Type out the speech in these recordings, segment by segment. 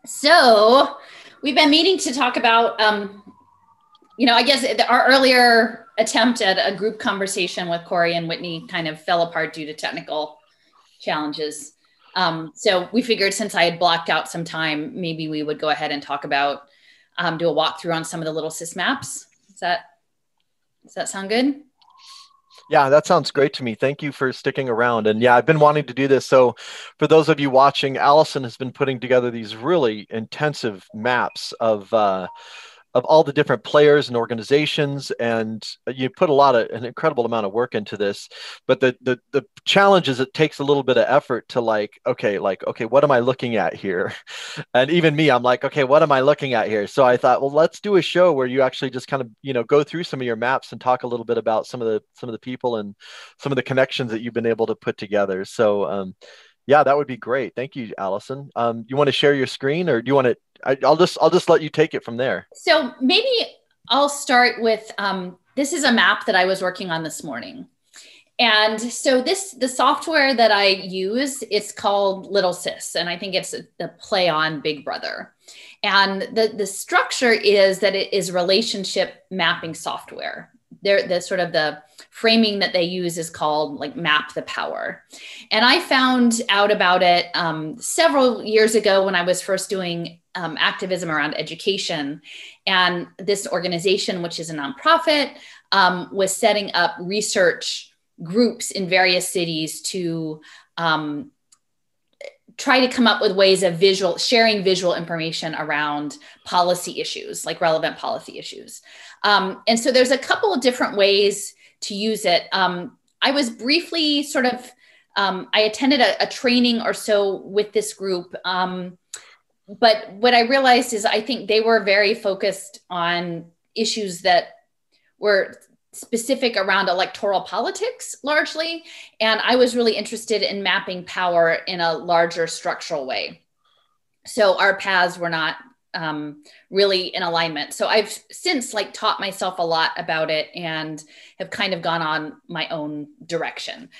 So we've been meeting to talk about, I guess our earlier attempt at a group conversation with Corey and Whitney kind of fell apart due to technical challenges. So we figured since I had blocked out some time, maybe we would go ahead and talk about, do a walkthrough on some of the little sys maps. Does that sound good? Yeah, that sounds great to me. Thank you for sticking around. And yeah, I've been wanting to do this. So for those of you watching, Allison has been putting together these really intensive maps of all the different players and organizations, and you put an incredible amount of work into this. But the challenge is it takes a little bit of effort to okay, what am I looking at here? And even me, I'm like, okay, what am I looking at here? So I thought, well, let's do a show where you actually just kind of, go through some of your maps and talk a little bit about some of the people and some of the connections that you've been able to put together. So yeah, that would be great. Thank you, Allison. You want to share your screen, or do you want to? I'll just let you take it from there. So maybe I'll start with, this is a map that I was working on this morning. And so the software that I use, it's called Little Sis, and I think it's the play on Big Brother. And the structure is that it is relationship mapping software. The sort of the framing that they use is called like Map the Power. And I found out about it several years ago when I was first doing activism around education. And this organization, which is a nonprofit, was setting up research groups in various cities to try to come up with ways of sharing visual information around policy issues, like relevant policy issues. And so there's a couple of different ways to use it. I was briefly I attended a training or so with this group. But what I realized is I think they were very focused on issues that were specific around electoral politics largely. And I was really interested in mapping power in a larger structural way. So our paths were not really in alignment. So I've since taught myself a lot about it and have kind of gone on my own direction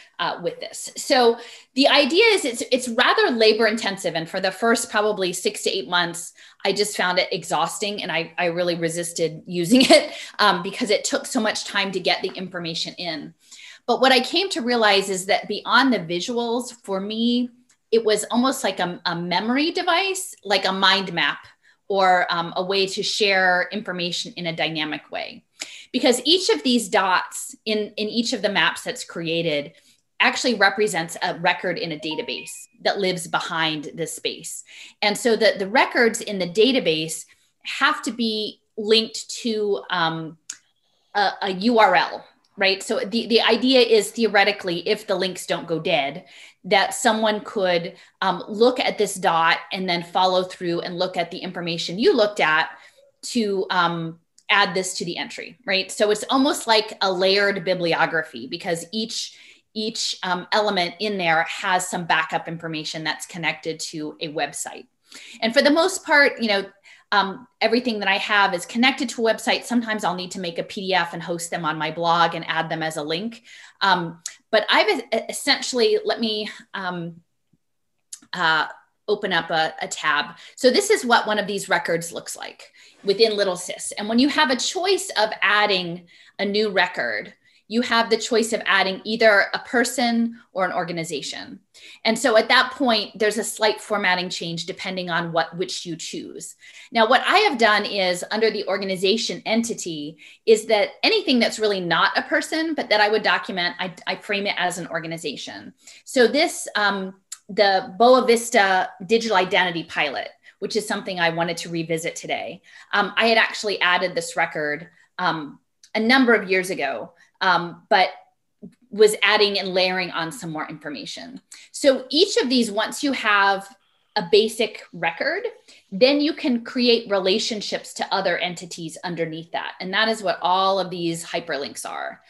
with this. So the idea is it's rather labor intensive. And for the first probably 6 to 8 months, I just found it exhausting. And I really resisted using it because it took so much time to get the information in. But what I came to realize is that beyond the visuals, for me, it was almost like a memory device, like a mind map, or a way to share information in a dynamic way. Because each of these dots in each of the maps that's created actually represents a record in a database that lives behind this space. And so the records in the database have to be linked to a URL, right? So the idea is theoretically, if the links don't go dead, that someone could look at this dot and then follow through and look at the information you looked at to add this to the entry, right? So it's almost like a layered bibliography because each element in there has some backup information that's connected to a website. And for the most part, everything that I have is connected to a website. Sometimes I'll need to make a PDF and host them on my blog and add them as a link. But I've essentially, let me open up a tab. So this is what one of these records looks like within Little Sis. And when you have a choice of adding a new record, you have the choice of adding either a person or an organization. And so at that point, there's a slight formatting change depending on which you choose. Now, what I have done is under the organization entity is that anything that's really not a person, but that I would document, I frame it as an organization. So this, the Boa Vista Digital Identity Pilot, which is something I wanted to revisit today. I had actually added this record a number of years ago, but was adding and layering on some more information. So each of these, once you have a basic record, then you can create relationships to other entities underneath that. And that is what all of these hyperlinks are.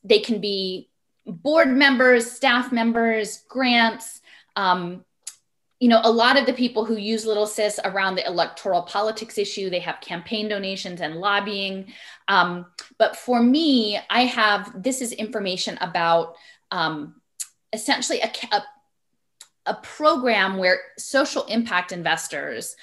They can be board members, staff members, grants, a lot of the people who use Little Sis around the electoral politics issue, they have campaign donations and lobbying. But for me, this is information about essentially a program where social impact investors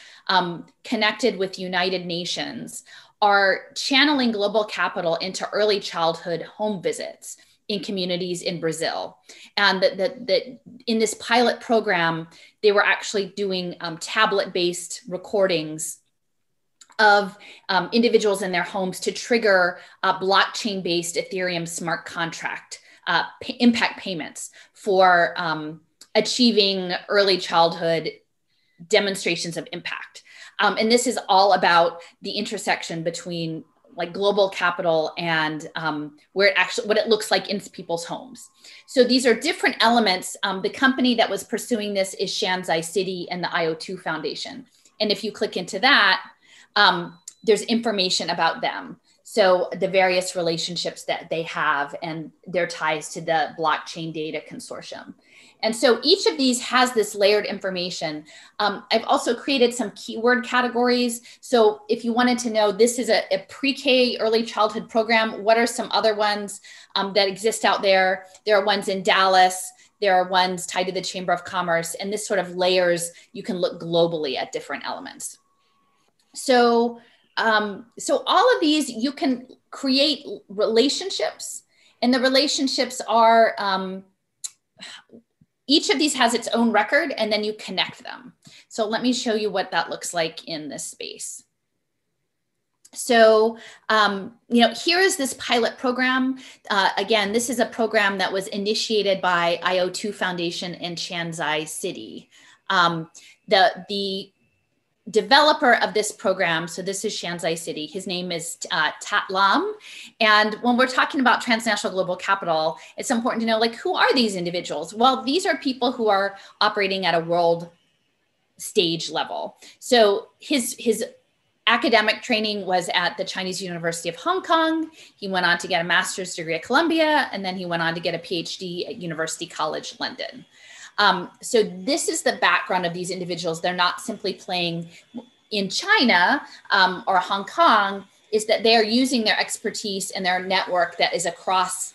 connected with United Nations are channeling global capital into early childhood home visits in communities in Brazil. And that in this pilot program, they were actually doing tablet-based recordings of individuals in their homes to trigger blockchain-based Ethereum smart contract impact payments for achieving early childhood demonstrations of impact. And this is all about the intersection between like global capital and where it actually, what it looks like in people's homes. So these are different elements. The company that was pursuing this is Shanzai City and the IO2 Foundation. And if you click into that, there's information about them. So the various relationships that they have and their ties to the blockchain data consortium. And so each of these has this layered information. I've also created some keyword categories. So if you wanted to know, this is a pre-K early childhood program, what are some other ones that exist out there? There are ones in Dallas. There are ones tied to the Chamber of Commerce. And this sort of layers, you can look globally at different elements. So all of these, you can create relationships, and the relationships are, each of these has its own record, and then you connect them. So let me show you what that looks like in this space. So, here is this pilot program. Again, this is a program that was initiated by IO2 Foundation in Shanzai City. The developer of this program, so this is Shanzai City, his name is Tat Lam. And when we're talking about transnational global capital, it's important to know, like, who are these individuals? Well, these are people who are operating at a world stage level. So his academic training was at the Chinese University of Hong Kong. He went on to get a master's degree at Columbia, and then he went on to get a PhD at University College London. So this is the background of these individuals. They're not simply playing in China or Hong Kong, is that they are using their expertise and their network that is across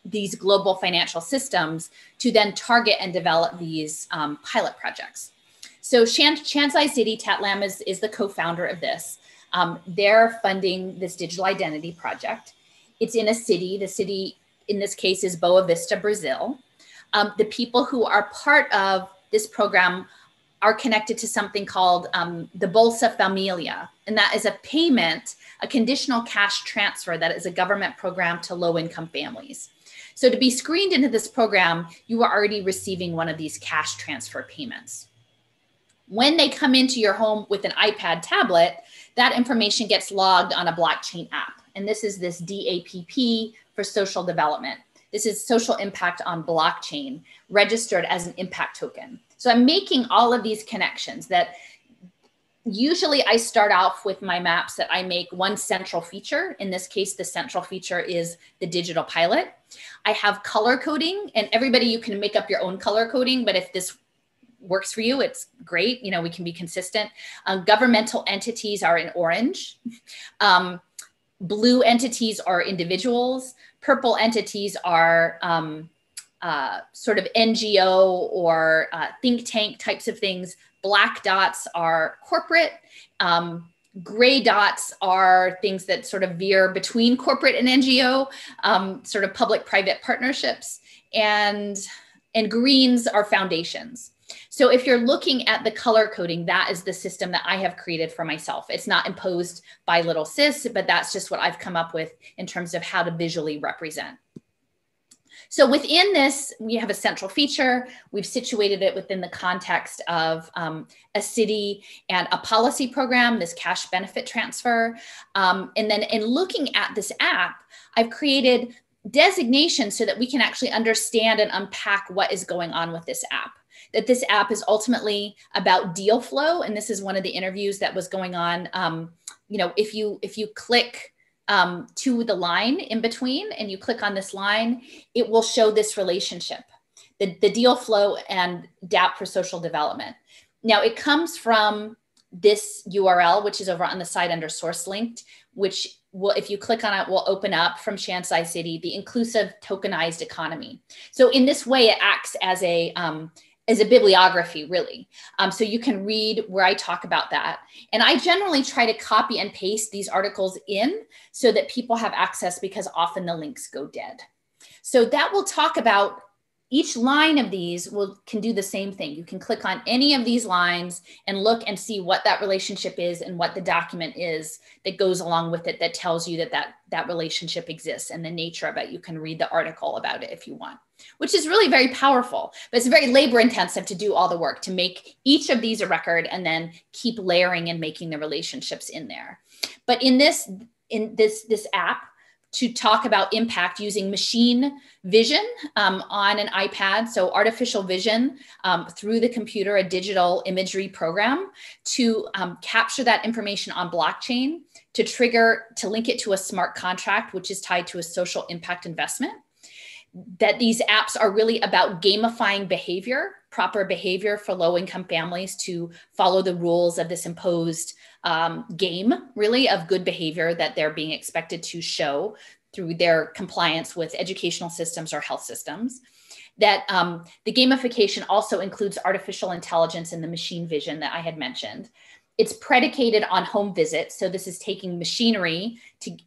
these global financial systems to then target and develop these pilot projects. So Shanzai City, Tat Lam is the co-founder of this. They're funding this digital identity project. It's in a city. The city in this case is Boa Vista, Brazil. The people who are part of this program are connected to something called the Bolsa Familia. And that is a payment, a conditional cash transfer that is a government program to low-income families. So to be screened into this program, you are already receiving one of these cash transfer payments. When they come into your home with an iPad tablet, that information gets logged on a blockchain app. And this is this DAPP for social development. This is social impact on blockchain, registered as an impact token. So I'm making all of these connections that usually I start off with my maps that I make one central feature. In this case, the central feature is the digital pilot. I have color coding, and everybody, you can make up your own color coding, but if this works for you, it's great. We can be consistent. Governmental entities are in orange. Blue entities are individuals. Purple entities are sort of NGO or think tank types of things. Black dots are corporate. Gray dots are things that sort of veer between corporate and NGO, sort of public-private partnerships. And greens are foundations. So if you're looking at the color coding, that is the system that I have created for myself. It's not imposed by Little Sis, but that's just what I've come up with in terms of how to visually represent. So within this, we have a central feature. We've situated it within the context of a city and a policy program, this cash benefit transfer. And then in looking at this app, I've created designations so that we can actually understand and unpack what is going on with this app. That this app is ultimately about deal flow. And this is one of the interviews that was going on. If you click to the line in between and you click on this line, it will show this relationship, the deal flow and DAP for social development. Now it comes from this URL, which is over on the side under source linked, which will, if you click on it, will open up from Shanzai City, the inclusive tokenized economy. So in this way, it acts as as a bibliography, really. So you can read where I talk about that. And I generally try to copy and paste these articles in so that people have access, because often the links go dead. So that will talk about each line of these can do the same thing. You can click on any of these lines and look and see what that relationship is and what the document is that goes along with it that tells you that relationship exists and the nature of it. You can read the article about it if you want, which is really very powerful, but it's very labor intensive to do all the work to make each of these a record and then keep layering and making the relationships in there. But in this app, to talk about impact using machine vision on an iPad, so artificial vision through the computer, a digital imagery program to capture that information on blockchain, to link it to a smart contract, which is tied to a social impact investment. That these apps are really about gamifying behavior, proper behavior for low-income families to follow the rules of this imposed game, really, of good behavior that they're being expected to show through their compliance with educational systems or health systems. That the gamification also includes artificial intelligence and the machine vision that I had mentioned. It's predicated on home visits. So this is taking machinery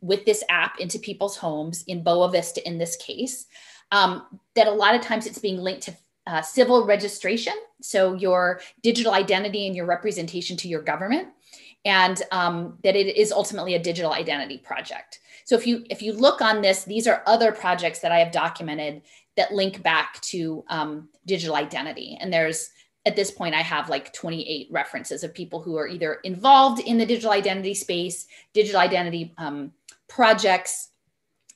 with this app into people's homes in Boa Vista in this case. That a lot of times it's being linked to civil registration. So your digital identity and your representation to your government. And that it is ultimately a digital identity project. So if you look on this, these are other projects that I have documented that link back to digital identity. And at this point, I have like 28 references of people who are either involved in the digital identity space, digital identity projects,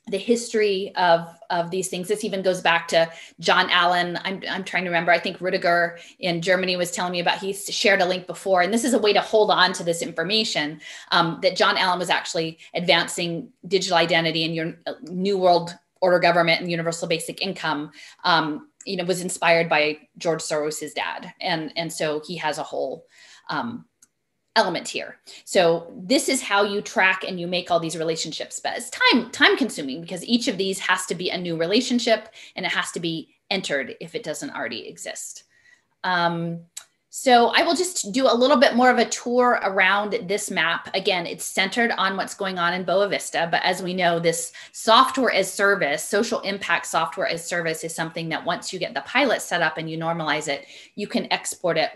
the history of these things. This even goes back to John Allen. I'm trying to remember, I think Rudiger in Germany was telling me about, he shared a link before, and this is a way to hold on to this information, that John Allen was actually advancing digital identity and your New World Order government and universal basic income, was inspired by George Soros's dad. And so he has a whole element here. So this is how you track and you make all these relationships, but it's time consuming because each of these has to be a new relationship and it has to be entered if it doesn't already exist. So I will just do a little bit more of a tour around this map. Again, it's centered on what's going on in Boa Vista, but as we know, this software as service, social impact software as service is something that once you get the pilot set up and you normalize it, you can export it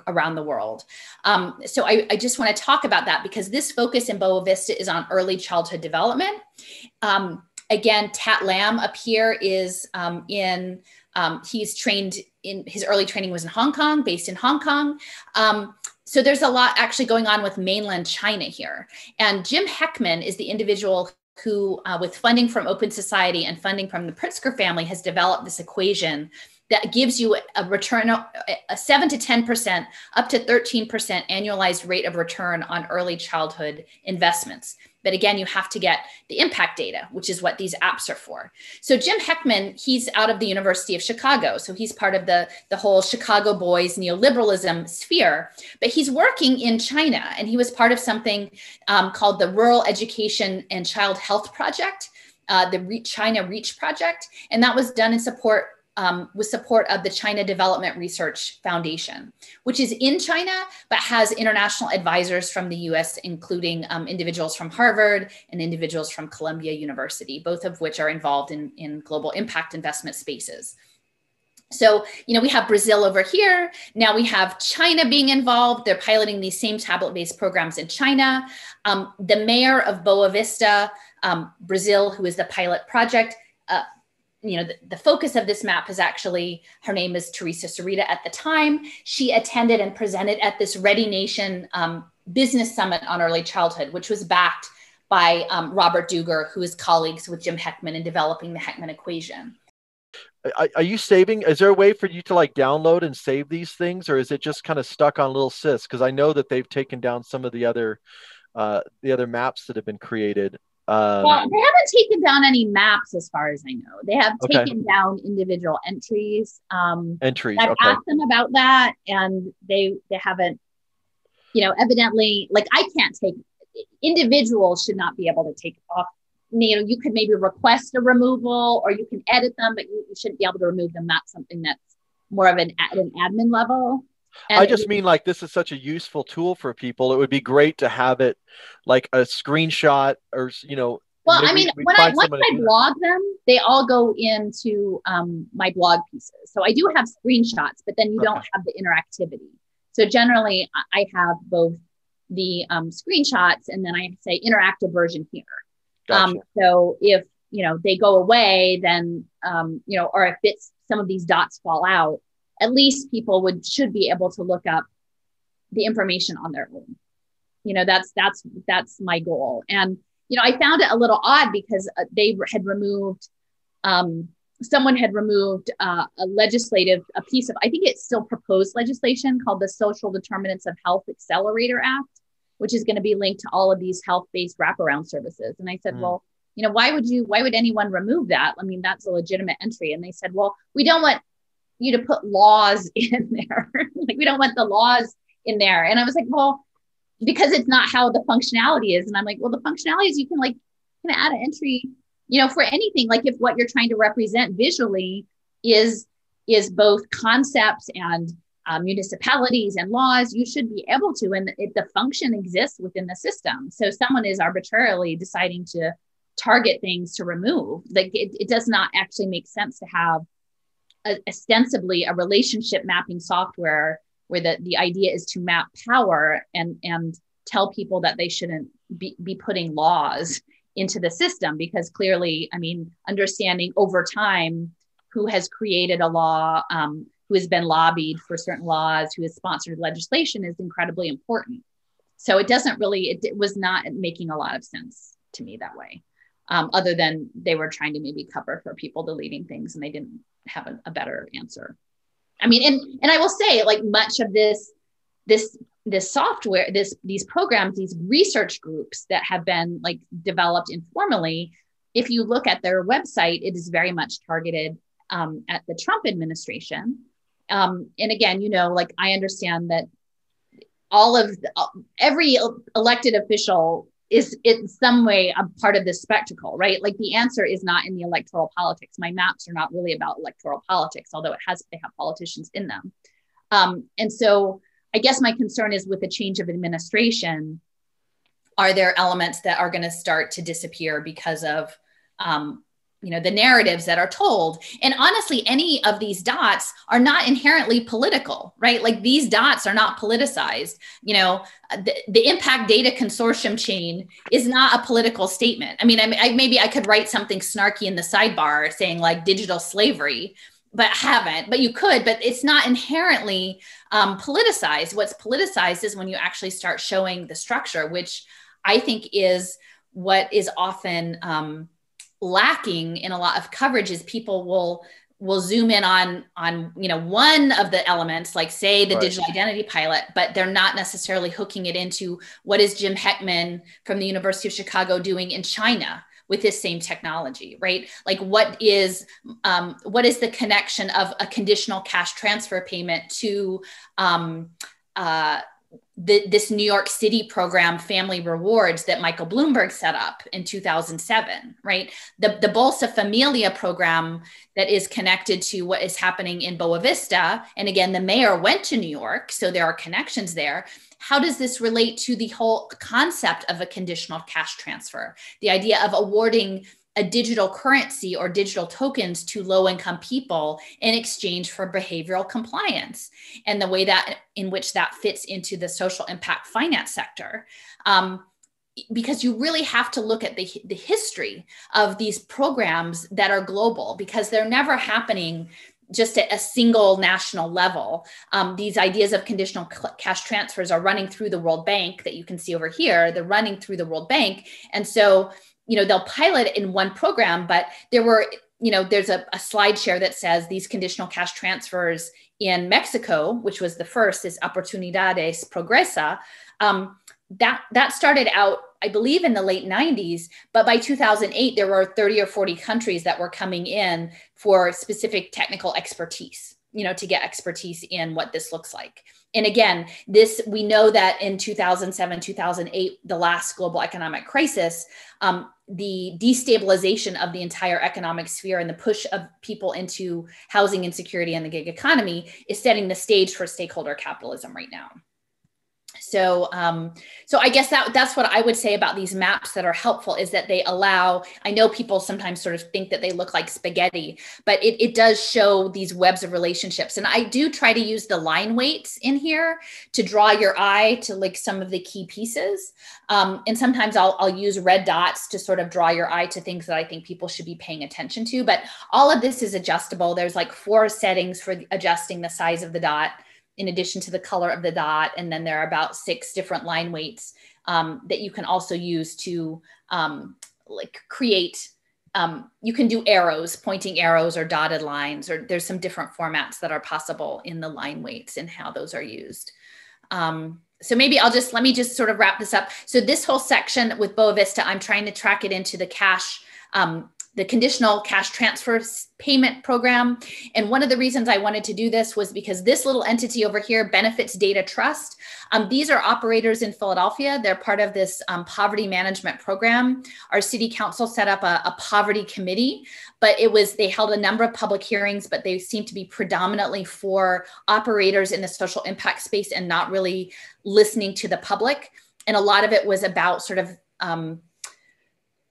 around the world. So I just want to talk about that because this focus in Boa Vista is on early childhood development. Again, Tat Lam up here is he's trained in, his early training was in Hong Kong, based in Hong Kong. So there's a lot actually going on with mainland China here. And Jim Heckman is the individual who, with funding from Open Society and funding from the Pritzker family, has developed this equation that gives you a return, a 7 to 10%, up to 13% annualized rate of return on early childhood investments. But again, you have to get the impact data, which is what these apps are for. So Jim Heckman, he's out of the University of Chicago. So he's part of the whole Chicago boys neoliberalism sphere, but he's working in China. And he was part of something called the Rural Education and Child Health Project, the China Reach Project. And that was done in support with support of the China Development Research Foundation, which is in China, but has international advisors from the US, including individuals from Harvard and individuals from Columbia University, both of which are involved in global impact investment spaces. So, we have Brazil over here. Now we have China being involved. They're piloting these same tablet-based programs in China. The mayor of Boa Vista, Brazil, who is the pilot project, the focus of this map is actually, her name is Teresa Sarita at the time. She attended and presented at this Ready Nation Business Summit on Early Childhood, which was backed by Robert Duger, who is colleagues with Jim Heckman in developing the Heckman equation. Are you saving? Is there a way for you to download and save these things, or is it just kind of stuck on little sys? Because I know that they've taken down some of the other maps that have been created. Well, they haven't taken down any maps as far as I know. They have taken down individual entries. Entries. I've asked them about that, and they haven't, evidently, I can't take, individuals should not be able to take off. You could maybe request a removal or you can edit them, but you shouldn't be able to remove them. That's something that's more of at an admin level. And I just mean like this is such a useful tool for people. It would be great to have it like a screenshot or, well, I maybe mean, we when find once someone to I do that. blog them, they all go into my blog pieces. So I do have screenshots, but then you don't Okay. have the interactivity. So generally, I have both the screenshots and then I say interactive version here. Gotcha. So if they go away, then or if it's some of these dots fall out, at least people should be able to look up the information on their own. That's my goal. And I found it a little odd because they had removed, someone had removed a piece of, I think it's still proposed legislation called the Social Determinants of Health Accelerator Act, which is going to be linked to all of these health-based wraparound services. And I said, well, why would anyone remove that? I mean, that's a legitimate entry. And they said, well, we don't want you to put laws in there. Like, we don't want the laws in there. And I was like, well, because it's not how the functionality is. And I'm like, well, the functionality is you can add an entry, for anything. Like if what you're trying to represent visually is both concepts and municipalities and laws, you should be able to, and the function exists within the system. So someone is arbitrarily deciding to target things to remove. Like it does not actually make sense to have ostensibly a relationship mapping software where the idea is to map power and tell people that they shouldn't be putting laws into the system, because clearly, I mean, understanding over time who has created a law, who has been lobbied for certain laws, who has sponsored legislation is incredibly important. So it was not making a lot of sense to me that way, other than they were trying to maybe cover for people deleting things and they didn't have a better answer. I mean, and I will say, like, much of this software, these programs, these research groups that have been like developed informally, if you look at their website, it is very much targeted at the Trump administration. And again, like, I understand that every elected official is in some way a part of this spectacle, right? Like the answer is not in the electoral politics. My maps are not really about electoral politics, although they have politicians in them. And so I guess my concern is with the change of administration, are there elements that are going to start to disappear because of, the narratives that are told? And honestly, any of these dots are not inherently political, right? Like these dots are not politicized. The Impact Data Consortium chain is not a political statement. I mean, maybe I could write something snarky in the sidebar saying like digital slavery, but I haven't. But you could, but it's not inherently politicized. What's politicized is when you actually start showing the structure, which I think is what is often lacking in a lot of coverage. Is people will zoom in on one of the elements, like say the digital identity pilot, but they're not necessarily hooking it into what is Jim Heckman from the University of Chicago doing in China with this same technology, right? Like what is the connection of a conditional cash transfer payment to this New York City program, Family Rewards, that Michael Bloomberg set up in 2007, right? The Bolsa Familia program that is connected to what is happening in Boa Vista. And again, the mayor went to New York, so there are connections there. How does this relate to the whole concept of a conditional cash transfer? The idea of awarding a digital currency or digital tokens to low-income people in exchange for behavioral compliance, and the way that in which that fits into the social impact finance sector. Because you really have to look at the history of these programs that are global, because they're never happening just at a single national level. These ideas of conditional cash transfers are running through the World Bank that you can see over here. They're running through the World Bank. And so they'll pilot it in one program, but there's a slide share that says these conditional cash transfers in Mexico, which was the first, is Oportunidades Progresa. That started out, I believe, in the late 90s, but by 2008, there were 30 or 40 countries that were coming in for specific technical expertise, to get expertise in what this looks like. And again, we know that in 2007, 2008, the last global economic crisis, the destabilization of the entire economic sphere and the push of people into housing insecurity and the gig economy is setting the stage for stakeholder capitalism right now. So, so I guess that's what I would say about these maps that are helpful, is that they allow, I know people sometimes sort of think that they look like spaghetti, but it does show these webs of relationships. And I do try to use the line weights in here to draw your eye to like some of the key pieces. And sometimes I'll use red dots to sort of draw your eye to things that I think people should be paying attention to. But all of this is adjustable. There's like 4 settings for adjusting the size of the dot, in addition to the color of the dot. And then there are about 6 different line weights that you can also use to like create, you can do arrows, pointing arrows or dotted lines, or there's some different formats that are possible in the line weights and how those are used. So maybe let me just sort of wrap this up. So this whole section with Boa Vista, I'm trying to track it into the cash, the conditional cash transfer payment program. And one of the reasons I wanted to do this was because this little entity over here, Benefits Data Trust, these are operators in Philadelphia. They're part of this poverty management program. Our city council set up a poverty committee, but they held a number of public hearings, but they seem to be predominantly for operators in the social impact space and not really listening to the public. And a lot of it was about sort of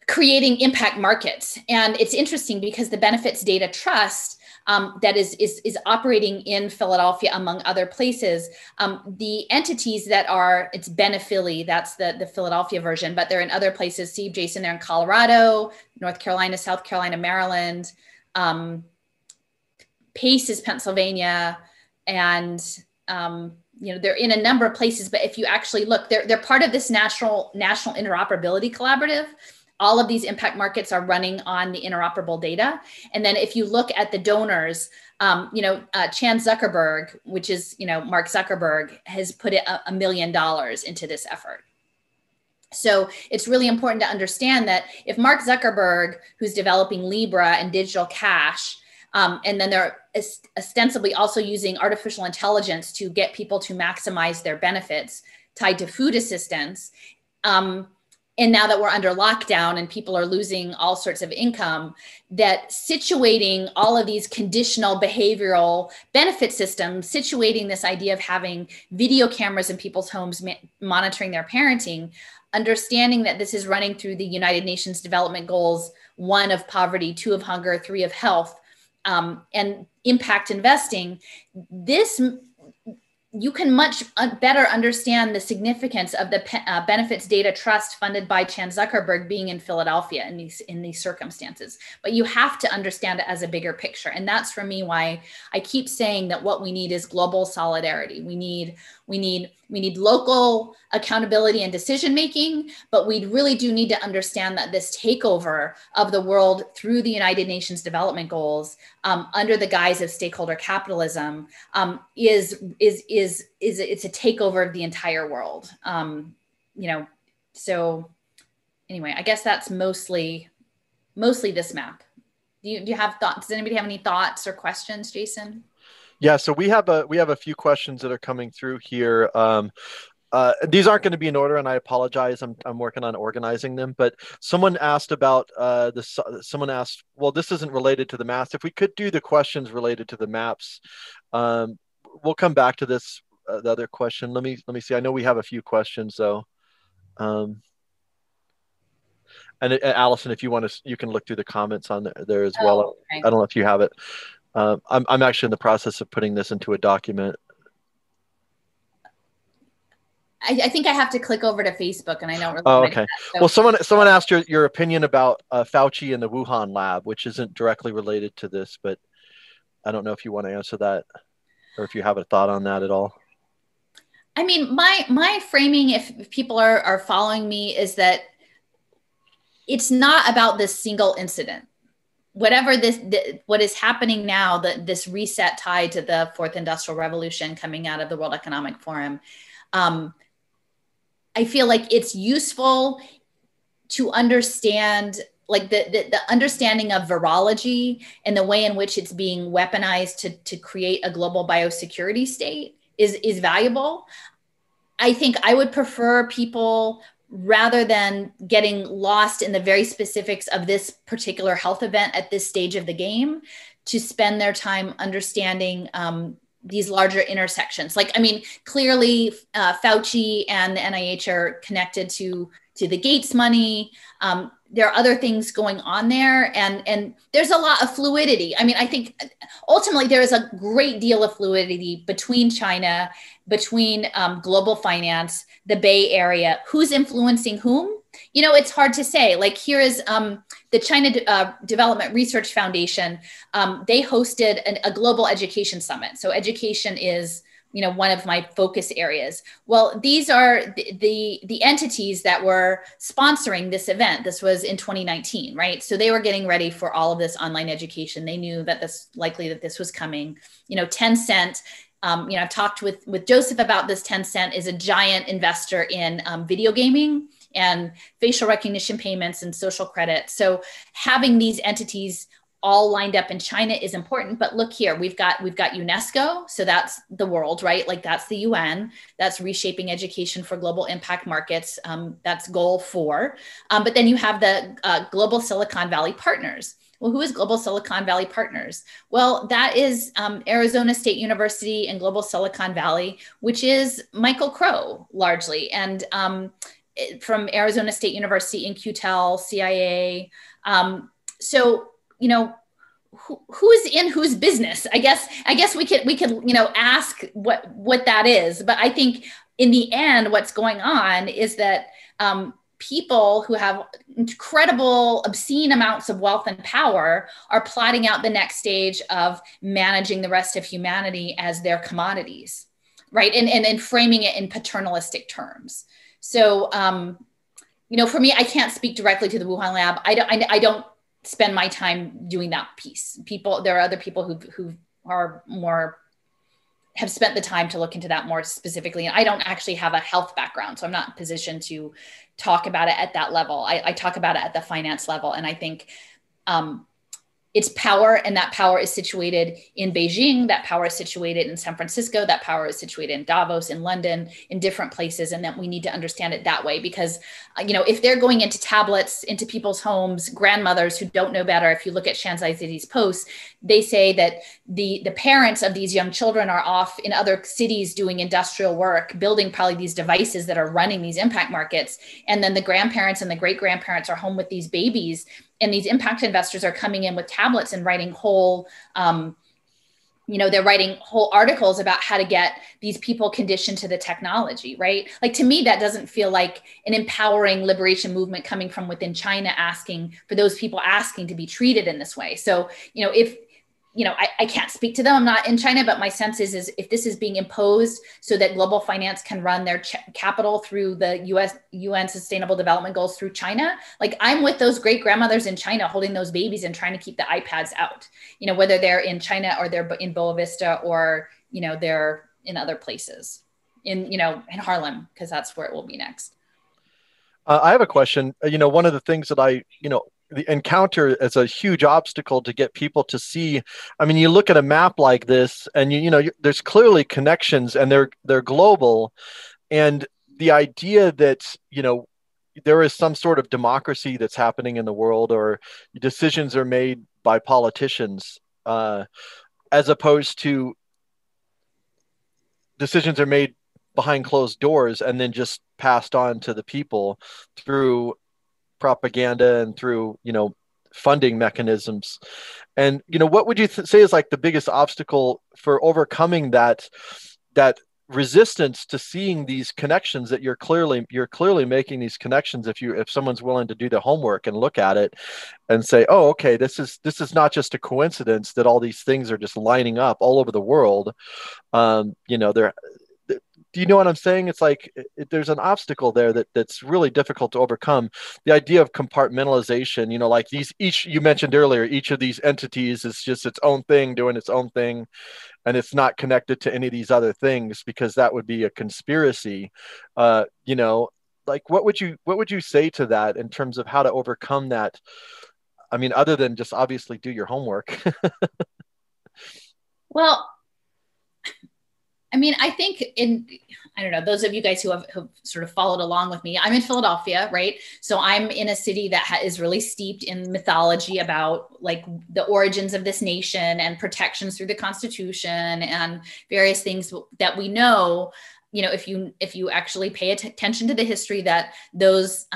creating impact markets. And it's interesting because the Benefits Data Trust that is operating in Philadelphia, among other places, the entities that are, it's Benephilly, that's the Philadelphia version, but they're in other places. See, Jason, they're in Colorado, North Carolina, South Carolina, Maryland. Pace is Pennsylvania, and they're in a number of places. But if you actually look, they're part of this national interoperability collaborative. All of these impact markets are running on the interoperable data. And then if you look at the donors, Chan Zuckerberg, which is, Mark Zuckerberg, has put $1 million into this effort. So it's really important to understand that if Mark Zuckerberg, who's developing Libra and digital cash, and then they're ostensibly also using artificial intelligence to get people to maximize their benefits tied to food assistance, and now that we're under lockdown and people are losing all sorts of income, that situating all of these conditional behavioral benefit systems, situating this idea of having video cameras in people's homes monitoring their parenting, understanding that this is running through the United Nations Development Goals, 1 of poverty, 2 of hunger, 3 of health, and impact investing, you can much better understand the significance of the Benefits Data Trust funded by Chan Zuckerberg being in Philadelphia in these circumstances. But you have to understand it as a bigger picture. And that's for me why I keep saying that what we need is global solidarity. We need local accountability and decision making, but we really do need to understand that this takeover of the world through the United Nations Development Goals under the guise of stakeholder capitalism is it's a takeover of the entire world. So anyway, I guess that's mostly this map. Do you have thoughts? Does anybody have any thoughts or questions, Jason? Yeah, so we have a few questions that are coming through here. These aren't going to be in order, and I apologize. I'm working on organizing them. But someone asked about this. Someone asked, well, this isn't related to the maps. If we could do the questions related to the maps, we'll come back to this. The other question. Let me see. I know we have a few questions though. And Alison, if you want to, you can look through the comments on there as well. Okay. I don't know if you have it. I'm actually in the process of putting this into a document. I think I have to click over to Facebook, and I don't really. Oh, okay. Well, someone asked your opinion about Fauci and the Wuhan lab, which isn't directly related to this, but I don't know if you want to answer that, or if you have a thought on that at all. I mean, my framing, if people are following me, is that it's not about this single incident. Whatever what is happening now, this reset tied to the 4th Industrial Revolution coming out of the World Economic Forum, I feel like it's useful to understand, like the understanding of virology and the way in which it's being weaponized to create a global biosecurity state is valuable. I think I would prefer people rather than getting lost in the very specifics of this particular health event at this stage of the game, to spend their time understanding these larger intersections. Like, I mean, clearly Fauci and the NIH are connected to the Gates money. There are other things going on there, and there's a lot of fluidity. I mean, I think ultimately there is a great deal of fluidity between China, between global finance, the Bay Area, who's influencing whom. You know, it's hard to say. Like, here is the China Development Research Foundation. They hosted a global education summit. So education is, you know, one of my focus areas. Well, these are the entities that were sponsoring this event. This was in 2019, right? So they were getting ready for all of this online education. They knew that this was coming. You know, Tencent. You know, I've talked with Joseph about this. Tencent is a giant investor in video gaming and facial recognition payments and social credit. So having these entities all lined up in China is important. But look here, we've got UNESCO. So that's the world, right? Like, that's the UN. That's reshaping education for global impact markets. That's goal 4. But then you have the Global Silicon Valley Partners. Well, who is Global Silicon Valley Partners? Well, that is Arizona State University and Global Silicon Valley, which is Michael Crow largely. And from Arizona State University, In-Q-Tel, CIA. So, you know, who's in whose business? I guess we could, you know, ask what that is. But I think in the end, what's going on is that people who have incredible, obscene amounts of wealth and power are plotting out the next stage of managing the rest of humanity as their commodities, right? And framing it in paternalistic terms. So, you know, for me, I can't speak directly to the Wuhan lab. I don't spend my time doing that piece. There are other people who are more, have spent the time to look into that more specifically. And I don't actually have a health background, so I'm not in a position to talk about it at that level. I talk about it at the finance level. And I think it's power, and that power is situated in Beijing, that power is situated in San Francisco, that power is situated in Davos, in London, in different places. And that we need to understand it that way, because, you know, if they're going into tablets, into people's homes, grandmothers who don't know better, if you look at Shanzai City's posts, they say that the parents of these young children are off in other cities doing industrial work, building probably these devices that are running these impact markets. And then the grandparents and the great grandparents are home with these babies. And these impact investors are coming in with tablets and writing whole, you know, they're writing whole articles about how to get these people conditioned to the technology, right? Like, to me, that doesn't feel like an empowering liberation movement coming from within China, asking for those people asking to be treated in this way. So, you know, if, you know, I can't speak to them, I'm not in China, but my sense is if this is being imposed so that global finance can run their capital through the UN Sustainable Development Goals through China, like, I'm with those great grandmothers in China holding those babies and trying to keep the iPads out, you know, whether they're in China or they're in Boa Vista or, you know, they're in other places in Harlem, because that's where it will be next. I have a question. You know, one of the things that the encounter as a huge obstacle to get people to see. I mean, you look at a map like this, and there's clearly connections, and they're global, and the idea that there is some sort of democracy that's happening in the world, or decisions are made by politicians, as opposed to decisions are made behind closed doors and then just passed on to the people through propaganda and through funding mechanisms. And what would you say is like the biggest obstacle for overcoming that resistance to seeing these connections, that you're clearly making these connections, if someone's willing to do the homework and look at it and say, oh, okay, this is not just a coincidence that all these things are just lining up all over the world. Do you know what I'm saying? It's like there's an obstacle there that's really difficult to overcome. The idea of compartmentalization, like you mentioned earlier, each of these entities is just its own thing, doing its own thing, and it's not connected to any of these other things, because that would be a conspiracy. Like what would you say to that in terms of how to overcome that? I mean, other than just obviously do your homework. Well, I mean, I think I don't know, those of you guys who have sort of followed along with me, I'm in Philadelphia, right? So I'm in a city that is really steeped in mythology about like the origins of this nation and protections through the Constitution and various things that we know, if you actually pay attention to the history, that those,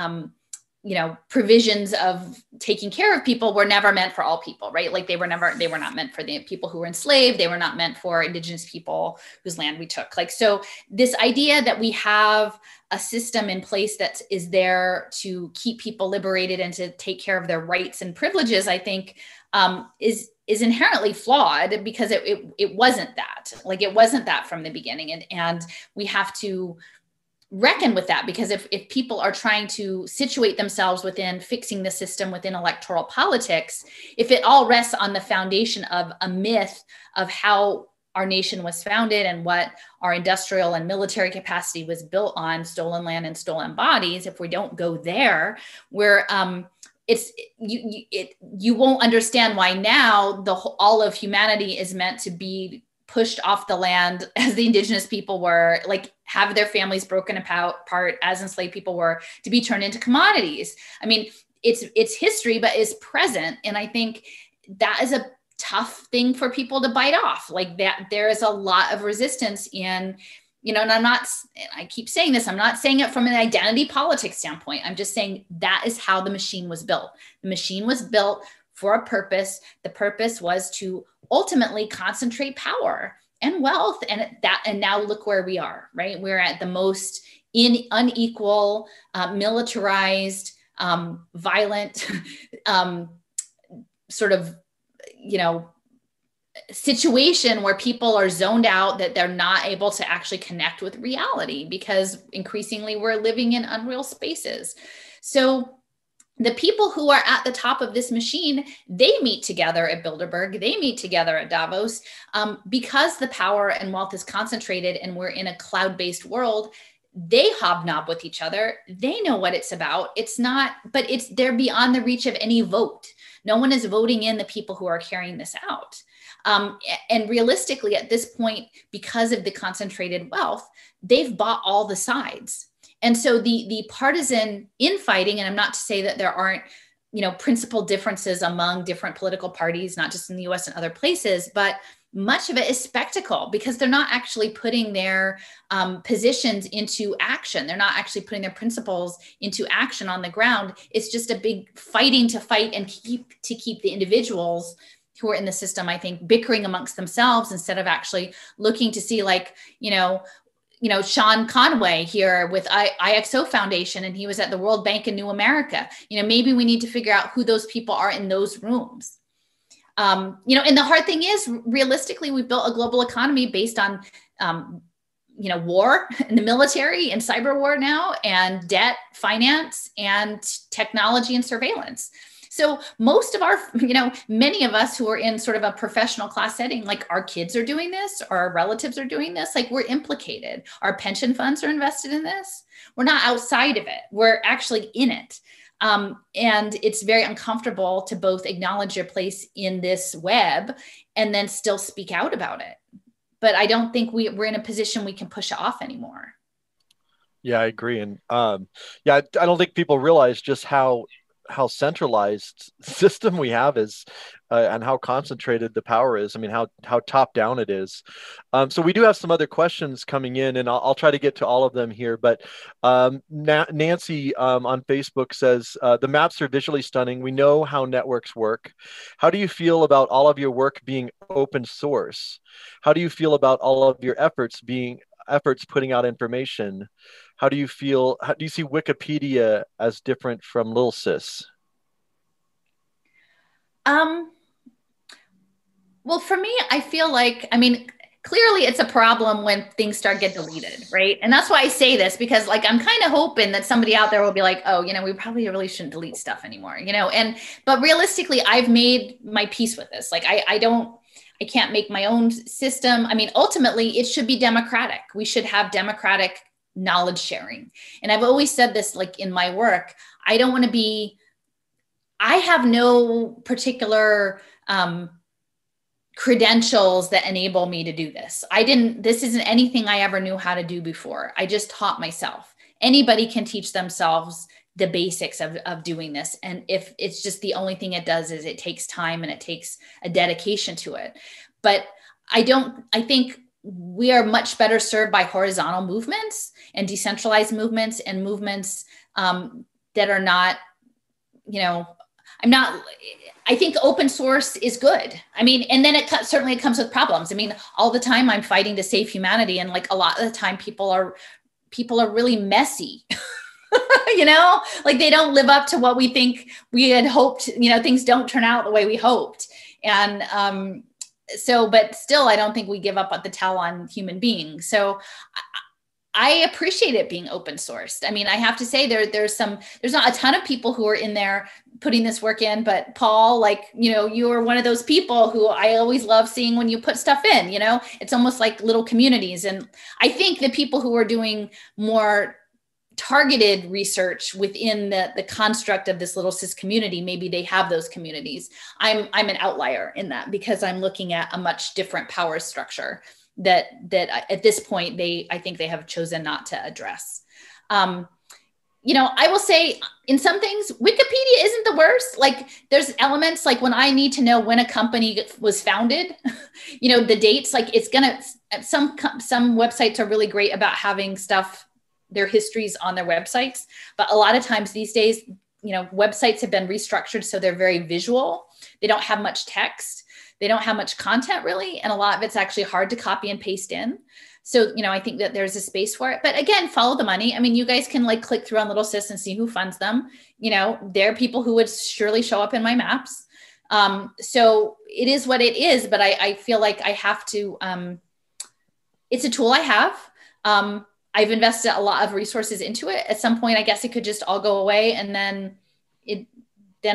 provisions of taking care of people were never meant for all people, right? Like they were not meant for the people who were enslaved. They were not meant for indigenous people whose land we took. Like, so this idea that we have a system in place that is there to keep people liberated and to take care of their rights and privileges, I think, is inherently flawed, because it wasn't that. Like, it wasn't that from the beginning. And we have to reckon with that, because if people are trying to situate themselves within fixing the system within electoral politics, if it all rests on the foundation of a myth of how our nation was founded and what our industrial and military capacity was built on, stolen land and stolen bodies, if we don't go there, where you won't understand why now all of humanity is meant to be pushed off the land as the indigenous people were, like have their families broken apart as enslaved people were, to be turned into commodities. I mean, it's history, but it's present. And I think that is a tough thing for people to bite off. Like that, there is a lot of resistance in, and I keep saying this, I'm not saying it from an identity politics standpoint. I'm just saying that is how the machine was built. The machine was built for a purpose. The purpose was to ultimately concentrate power and wealth, and now look where we are, right? We're at the most unequal, militarized, violent, sort of, situation where people are zoned out, that they're not able to actually connect with reality, because increasingly we're living in unreal spaces. So the people who are at the top of this machine, they meet together at Bilderberg, they meet together at Davos, because the power and wealth is concentrated and we're in a cloud-based world. They hobnob with each other. They know what it's about. They're beyond the reach of any vote. No one is voting in the people who are carrying this out. And realistically, at this point, because of the concentrated wealth, they've bought all the sides. And so the partisan infighting, and I'm not to say that there aren't, principal differences among different political parties, not just in the US and other places, but much of it is spectacle, because they're not actually putting their positions into action. They're not actually putting their principles into action on the ground. It's just a big fighting to fight and keep the individuals who are in the system, I think, bickering amongst themselves, instead of actually looking to see, like, Sean Conway here with IXO Foundation, and he was at the World Bank in New America. Maybe we need to figure out who those people are in those rooms. And the hard thing is, realistically, we've built a global economy based on, war in the military and cyber war now, and debt, finance, and technology and surveillance. So most of our, many of us who are in sort of a professional class setting, like our kids are doing this, or our relatives are doing this, like we're implicated. Our pension funds are invested in this. We're not outside of it. We're actually in it. And it's very uncomfortable to both acknowledge your place in this web and then still speak out about it. But I don't think we're in a position we can push it off anymore. Yeah, I agree. And I don't think people realize just how centralized system we have is, and how concentrated the power is. I mean, how top down it is. So we do have some other questions coming in, and I'll try to get to all of them here. But Nancy on Facebook says, the maps are visually stunning. We know how networks work. How do you feel about all of your work being open source? How do you feel about all of your efforts putting out information? How do you see Wikipedia as different from Lil Sis? Well, for me, I feel like, clearly it's a problem when things start get deleted, right? And that's why I say this, because like, I'm kind of hoping that somebody out there will be like, oh, we probably really shouldn't delete stuff anymore, but realistically, I've made my peace with this. Like, I can't make my own system. Ultimately, it should be democratic. We should have democratic knowledge sharing. And I've always said this, like in my work, I have no particular credentials that enable me to do this. This isn't anything I ever knew how to do before. I just taught myself. Anybody can teach themselves the basics of doing this. And if it's just the only thing it does is it takes time and it takes a dedication to it. But I think we are much better served by horizontal movements and decentralized movements and movements that are not, I think open source is good. I mean, and then it certainly comes with problems. I mean, all the time I'm fighting to save humanity. And like a lot of the time people are really messy, like they don't live up to what we think we had hoped, things don't turn out the way we hoped. And but still, I don't think we give up on the towel on human beings. So I appreciate it being open sourced. I mean, I have to say there's not a ton of people who are in there putting this work in, but Paul, you're one of those people who I always love seeing when you put stuff in, it's almost like little communities. And I think the people who are doing more targeted research within the construct of this little cis community, maybe they have those communities. I'm an outlier in that because I'm looking at a much different power structure that at this point I think they have chosen not to address. I will say in some things, Wikipedia isn't the worst. Like there's elements like when I need to know when a company was founded, the dates, like some websites are really great about having their histories on their websites. But a lot of times these days, websites have been restructured so they're very visual. They don't have much text. They don't have much content really. And a lot of it's actually hard to copy and paste in. So, I think that there's a space for it. But again, follow the money. I mean, you guys can click through on Little Sis and see who funds them. There are people who would surely show up in my maps. So it is what it is. But I feel like I have to, it's a tool I have. I've invested a lot of resources into it. At some point, I guess it could just all go away. And then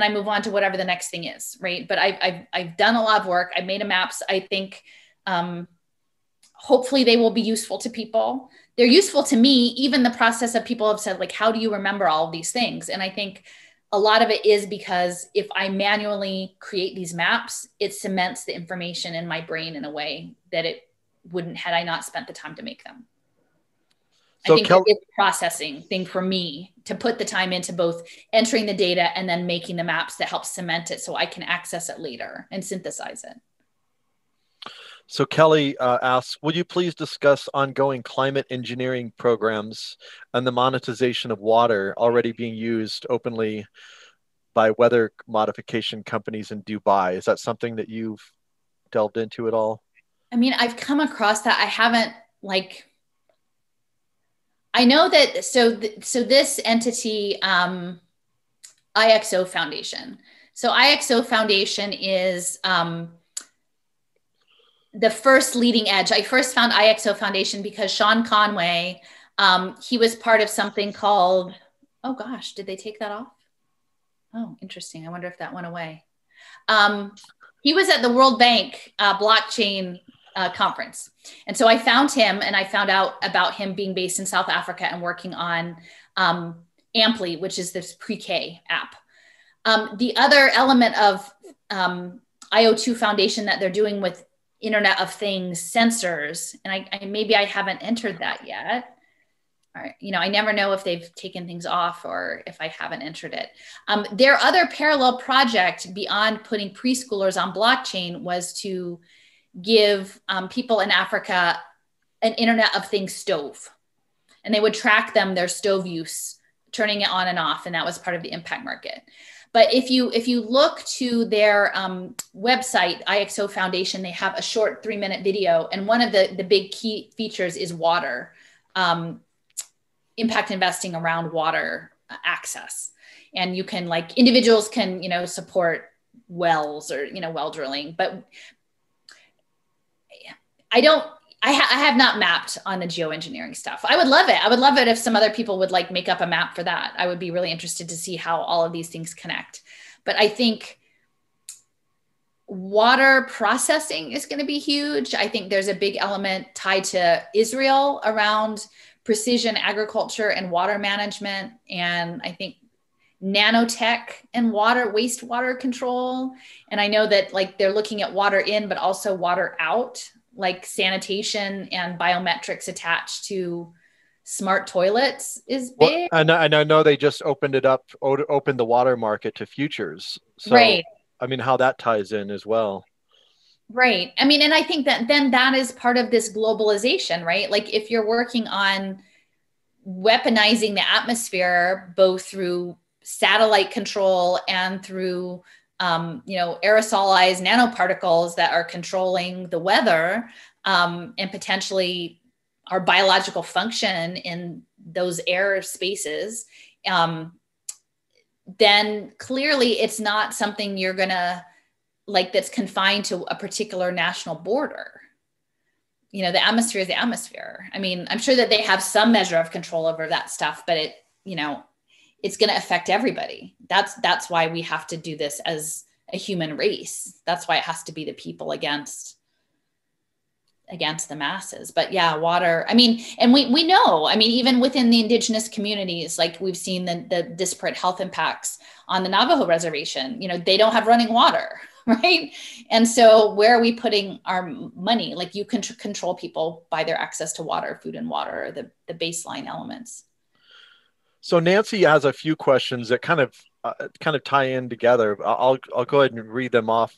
I move on to whatever the next thing is, right? But I've done a lot of work. I've made maps. I think hopefully they will be useful to people. They're useful to me. Even the process of people have said, how do you remember all of these things? And I think a lot of it is because if I manually create these maps, it cements the information in my brain in a way that it wouldn't had I not spent the time to make them. So I think it's a processing thing for me to put the time into both entering the data and then making the maps that help cement it so I can access it later and synthesize it. So Kelly asks, would you please discuss ongoing climate engineering programs and the monetization of water already being used openly by weather modification companies in Dubai? Is that something that you've delved into at all? I mean, I've come across that. I haven't I know that, so this entity, IXO Foundation. So IXO Foundation is the first leading edge. I first found IXO Foundation because Sean Conway, he was part of something called, oh gosh, did they take that off? Oh, interesting. I wonder if that went away. He was at the World Bank blockchain conference. And so I found him and I found out about him being based in South Africa and working on Amply, which is this pre-K app. The other element of IO2 Foundation that they're doing with Internet of Things sensors, and maybe I haven't entered that yet. All right, I never know if they've taken things off or if I haven't entered it. Their other parallel project beyond putting preschoolers on blockchain was to give people in Africa an Internet of Things stove. And they would track their stove use, turning it on and off. And that was part of the impact market. But if you look to their website, IXO Foundation, they have a short 3-minute video. And one of the big key features is water, impact investing around water access. And you can individuals can, support wells or, well drilling, but I have not mapped on the geoengineering stuff. I would love it. I would love it if some other people would make up a map for that. I would be really interested to see how all of these things connect. But I think water processing is going to be huge. I think there's a big element tied to Israel around precision agriculture and water management. And I think nanotech and wastewater control. And I know that like they're looking at water in, but also water out, like sanitation and biometrics attached to smart toilets is big. Well, and I know they just opened the water market to futures. So, Right. I mean, how that ties in as well. Right. I mean, and I think that then that is part of this globalization, right? Like if you're working on weaponizing the atmosphere, both through satellite control and through, aerosolized nanoparticles that are controlling the weather, and potentially our biological function in those air spaces, then clearly it's not something you're going to like that's confined to a particular national border. The atmosphere is the atmosphere. I mean, I'm sure that they have some measure of control over that stuff, but it's going to affect everybody. That's why we have to do this as a human race. That's why it has to be the people against the masses. But yeah, water, I mean, and we know, I mean, even within the indigenous communities, like we've seen the disparate health impacts on the Navajo reservation. They don't have running water, right? And so where are we putting our money? Like you can control people by their access to water, food and water, the baseline elements. So Nancy has a few questions that kind of tie in together. I'll go ahead and read them off.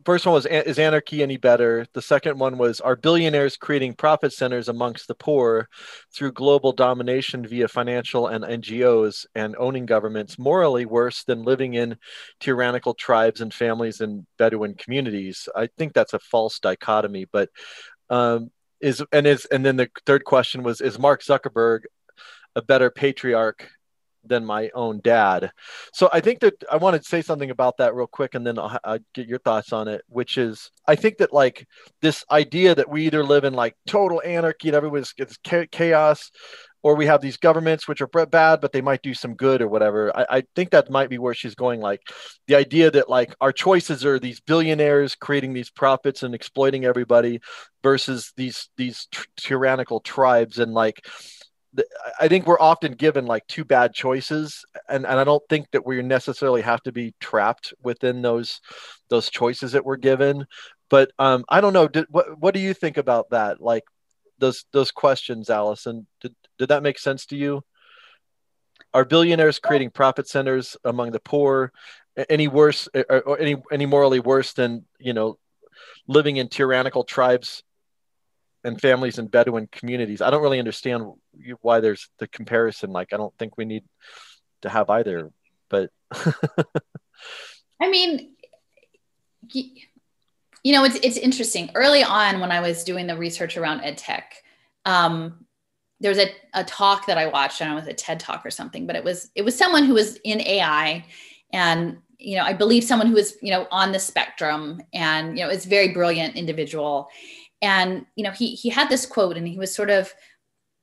First one was, is anarchy any better? The second one was, are billionaires creating profit centers amongst the poor through global domination via financial and NGOs and owning governments morally worse than living in tyrannical tribes and families in Bedouin communities? I think that's a false dichotomy, but and then the third question was, is Mark Zuckerberg a better patriarch than my own dad? So I think that I want to say something about that real quick, and then I'll get your thoughts on it, which is, I think that like this idea that we either live in like total anarchy and everyone's gets chaos, or we have these governments which are bad, but they might do some good or whatever. I think that might be where she's going. Like the idea that like our choices are these billionaires creating these profits and exploiting everybody versus these tyrannical tribes. And like, I think we're often given like two bad choices, and I don't think that we necessarily have to be trapped within those choices that we're given. But I don't know. What do you think about that? Like those questions, Alison. Did that make sense to you? Are billionaires creating profit centers among the poor any worse, or any morally worse than living in tyrannical tribes and families in Bedouin communities? I don't really understand why there's the comparison. Like, I don't think we need to have either, but I mean, it's interesting. Early on, when I was doing the research around ed tech, there was a talk that I watched. I don't know, it was a TED talk or something, but it was someone who was in AI, and I believe someone who was on the spectrum, and it's a very brilliant individual. And he had this quote, and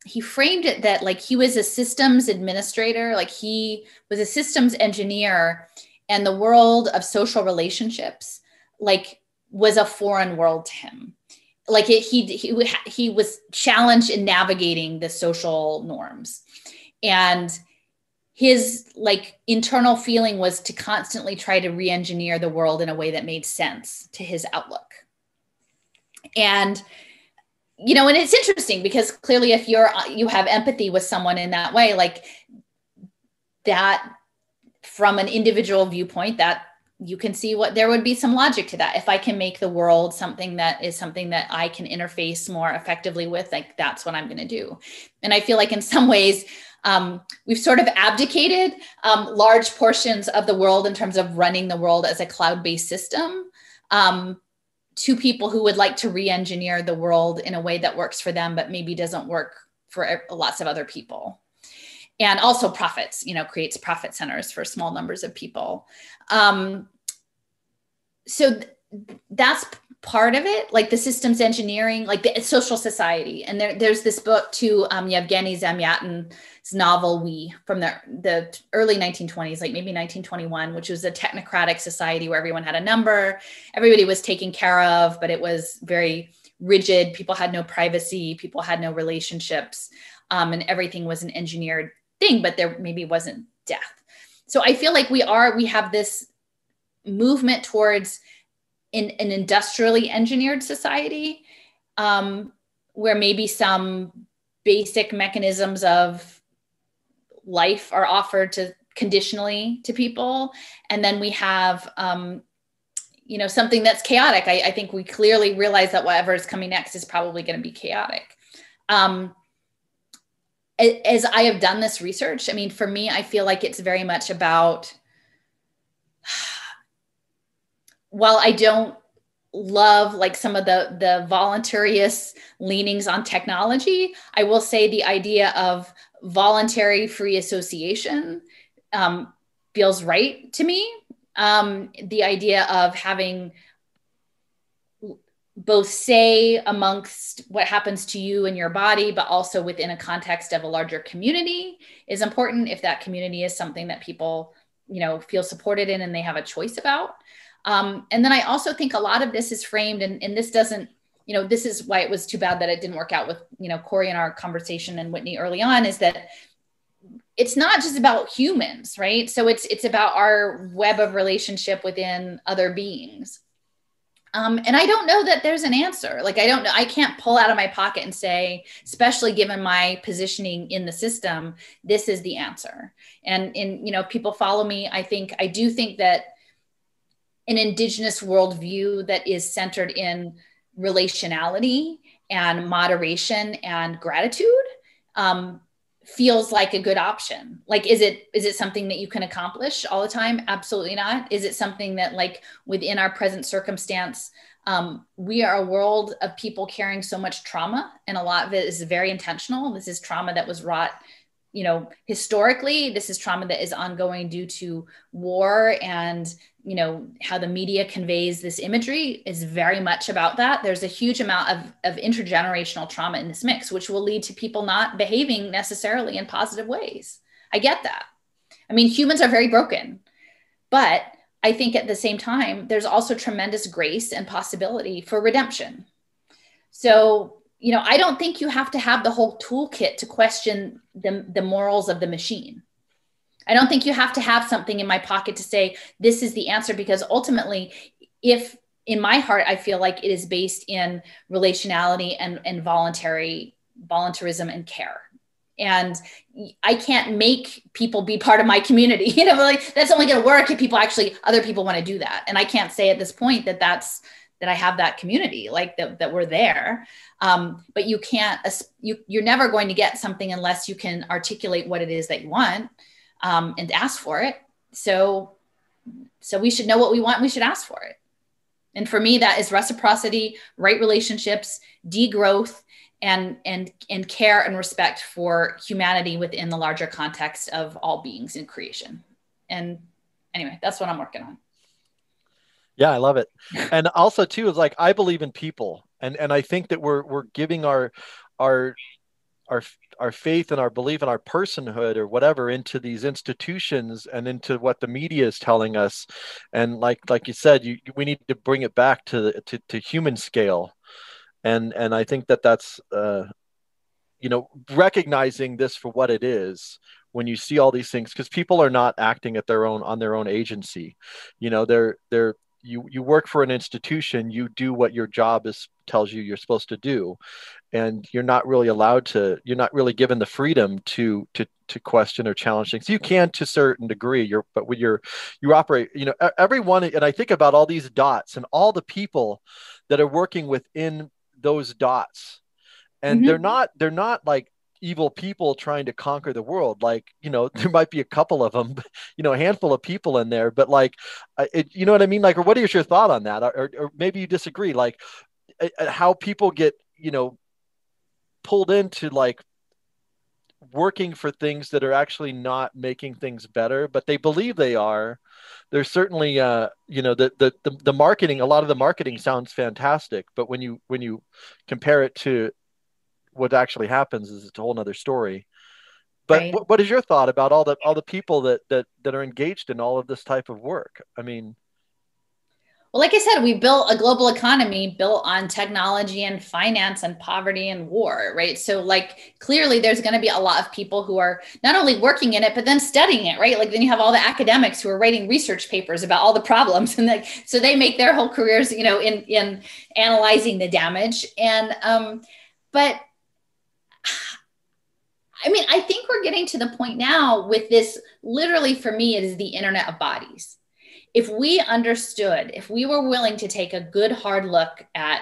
he framed it that like he was a systems administrator, like he was a systems engineer, and the world of social relationships like was a foreign world to him. Like he was challenged in navigating the social norms, and his like internal feeling was to constantly try to re-engineer the world in a way that made sense to his outlook. And and it's interesting because clearly if you have empathy with someone in that way, like that from an individual viewpoint, that you can see what there would be some logic to that. If I can make the world something that I can interface more effectively with, like that's what I'm going to do. And I feel like in some ways we've sort of abdicated large portions of the world in terms of running the world as a cloud-based system to people who would like to re-engineer the world in a way that works for them, but maybe doesn't work for lots of other people. And also profits, creates profit centers for small numbers of people. So that's part of it, like the systems engineering, like the social society. And there's this book too, Yevgeny Zamyatin's novel, We, from the early 1920s, like maybe 1921, which was a technocratic society where everyone had a number, everybody was taken care of, but it was very rigid. People had no privacy, people had no relationships, and everything was an engineered thing, but there maybe wasn't death. So I feel like we have this movement towards an industrially engineered society, where maybe some basic mechanisms of life are offered to conditionally to people. And then we have, something that's chaotic. I think we clearly realize that whatever is coming next is probably going to be chaotic. As I have done this research, I mean, for me, I feel like it's very much about, while I don't love like some of the voluntarious leanings on technology, I will say the idea of voluntary free association feels right to me. The idea of having both say amongst what happens to you and your body, but also within a context of a larger community is important if that community is something that people, feel supported in and they have a choice about. And then I also think a lot of this is framed, and this doesn't, this is why it was too bad that it didn't work out with, Corey in our conversation and Whitney early on, is that it's not just about humans, right? So it's about our web of relationship within other beings. And I don't know that there's an answer. Like, I don't know, I can't pull out of my pocket and say, especially given my positioning in the system, this is the answer. And people follow me. I do think that an indigenous worldview that is centered in relationality and moderation and gratitude feels like a good option. Like, is it something that you can accomplish all the time? Absolutely not. Is it something that, like, within our present circumstance, we are a world of people carrying so much trauma, and a lot of it is very intentional. This is trauma that was wrought, historically. This is trauma that is ongoing due to war, and how the media conveys this imagery is very much about that. There's a huge amount of intergenerational trauma in this mix, which will lead to people not behaving necessarily in positive ways. I get that. I mean, humans are very broken, but I think at the same time, there's also tremendous grace and possibility for redemption. So, I don't think you have to have the whole toolkit to question the morals of the machine. I don't think you have to have something in my pocket to say, this is the answer, because ultimately, if in my heart, I feel like it is based in relationality and voluntarism and care. And I can't make people be part of my community. Like, that's only going to work if other people want to do that. And I can't say at this point that I have that community, like that we're there. But you can't, you're never going to get something unless you can articulate what it is that you want. And ask for it. So we should know what we want. And we should ask for it. And for me, that is reciprocity, right relationships, degrowth, and care and respect for humanity within the larger context of all beings in creation. And anyway, that's what I'm working on. Yeah, I love it. And also too, is like, I believe in people, and I think that we're giving our faith and our belief and our personhood or whatever into these institutions and into what the media is telling us. And like you said, we need to bring it back to human scale. And I think that's recognizing this for what it is when you see all these things, because people are not acting on their own agency. You work for an institution, you do what your job tells you you're supposed to do, and you're not really given the freedom to question or challenge things. You can to a certain degree, but when you operate, everyone, and I think about all these dots and all the people that are working within those dots, and Mm-hmm. they're not like evil people trying to conquer the world. Like, there might be a couple of them, a handful of people in there, but like, you know what I mean? Like, or what is your thought on that? Or maybe you disagree, like how people get, pulled into like working for things that are actually not making things better, but they believe they are. There's certainly, the marketing, a lot of the marketing sounds fantastic, but when you compare it to what actually happens, is it's a whole nother story. But Right. what is your thought about all the people that are engaged in all of this type of work? I mean, Well, like I said, we built a global economy built on technology and finance and poverty and war, right? So like clearly there's going to be a lot of people who are not only working in it, but then studying it, right? Like then you have all the academics who are writing research papers about all the problems, and like so they make their whole careers, you know, in analyzing the damage. And but I mean, I think we're getting to the point now with this, literally for me, it is the internet of bodies. If we understood, if we were willing to take a good hard look at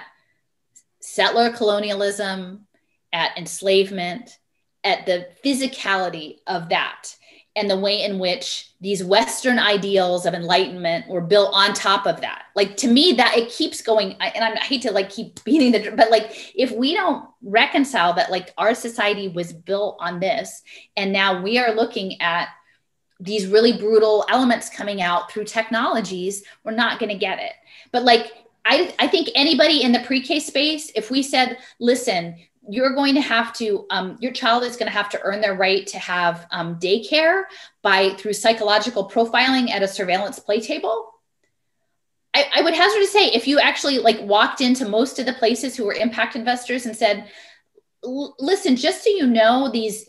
settler colonialism, at enslavement, at the physicality of that, and the way in which these Western ideals of enlightenment were built on top of that. Like to me, that it keeps going, and I hate to like keep beating the, but like if we don't reconcile that, like our society was built on this, and now we are looking at these really brutal elements coming out through technologies, we're not going to get it. But like, I think anybody in the pre-K space, if we said, listen, you're going to have to, your child is going to have to earn their right to have daycare through psychological profiling at a surveillance play table. I would hazard to say, if you actually like walked into most of the places who were impact investors and said, listen, just so you know, these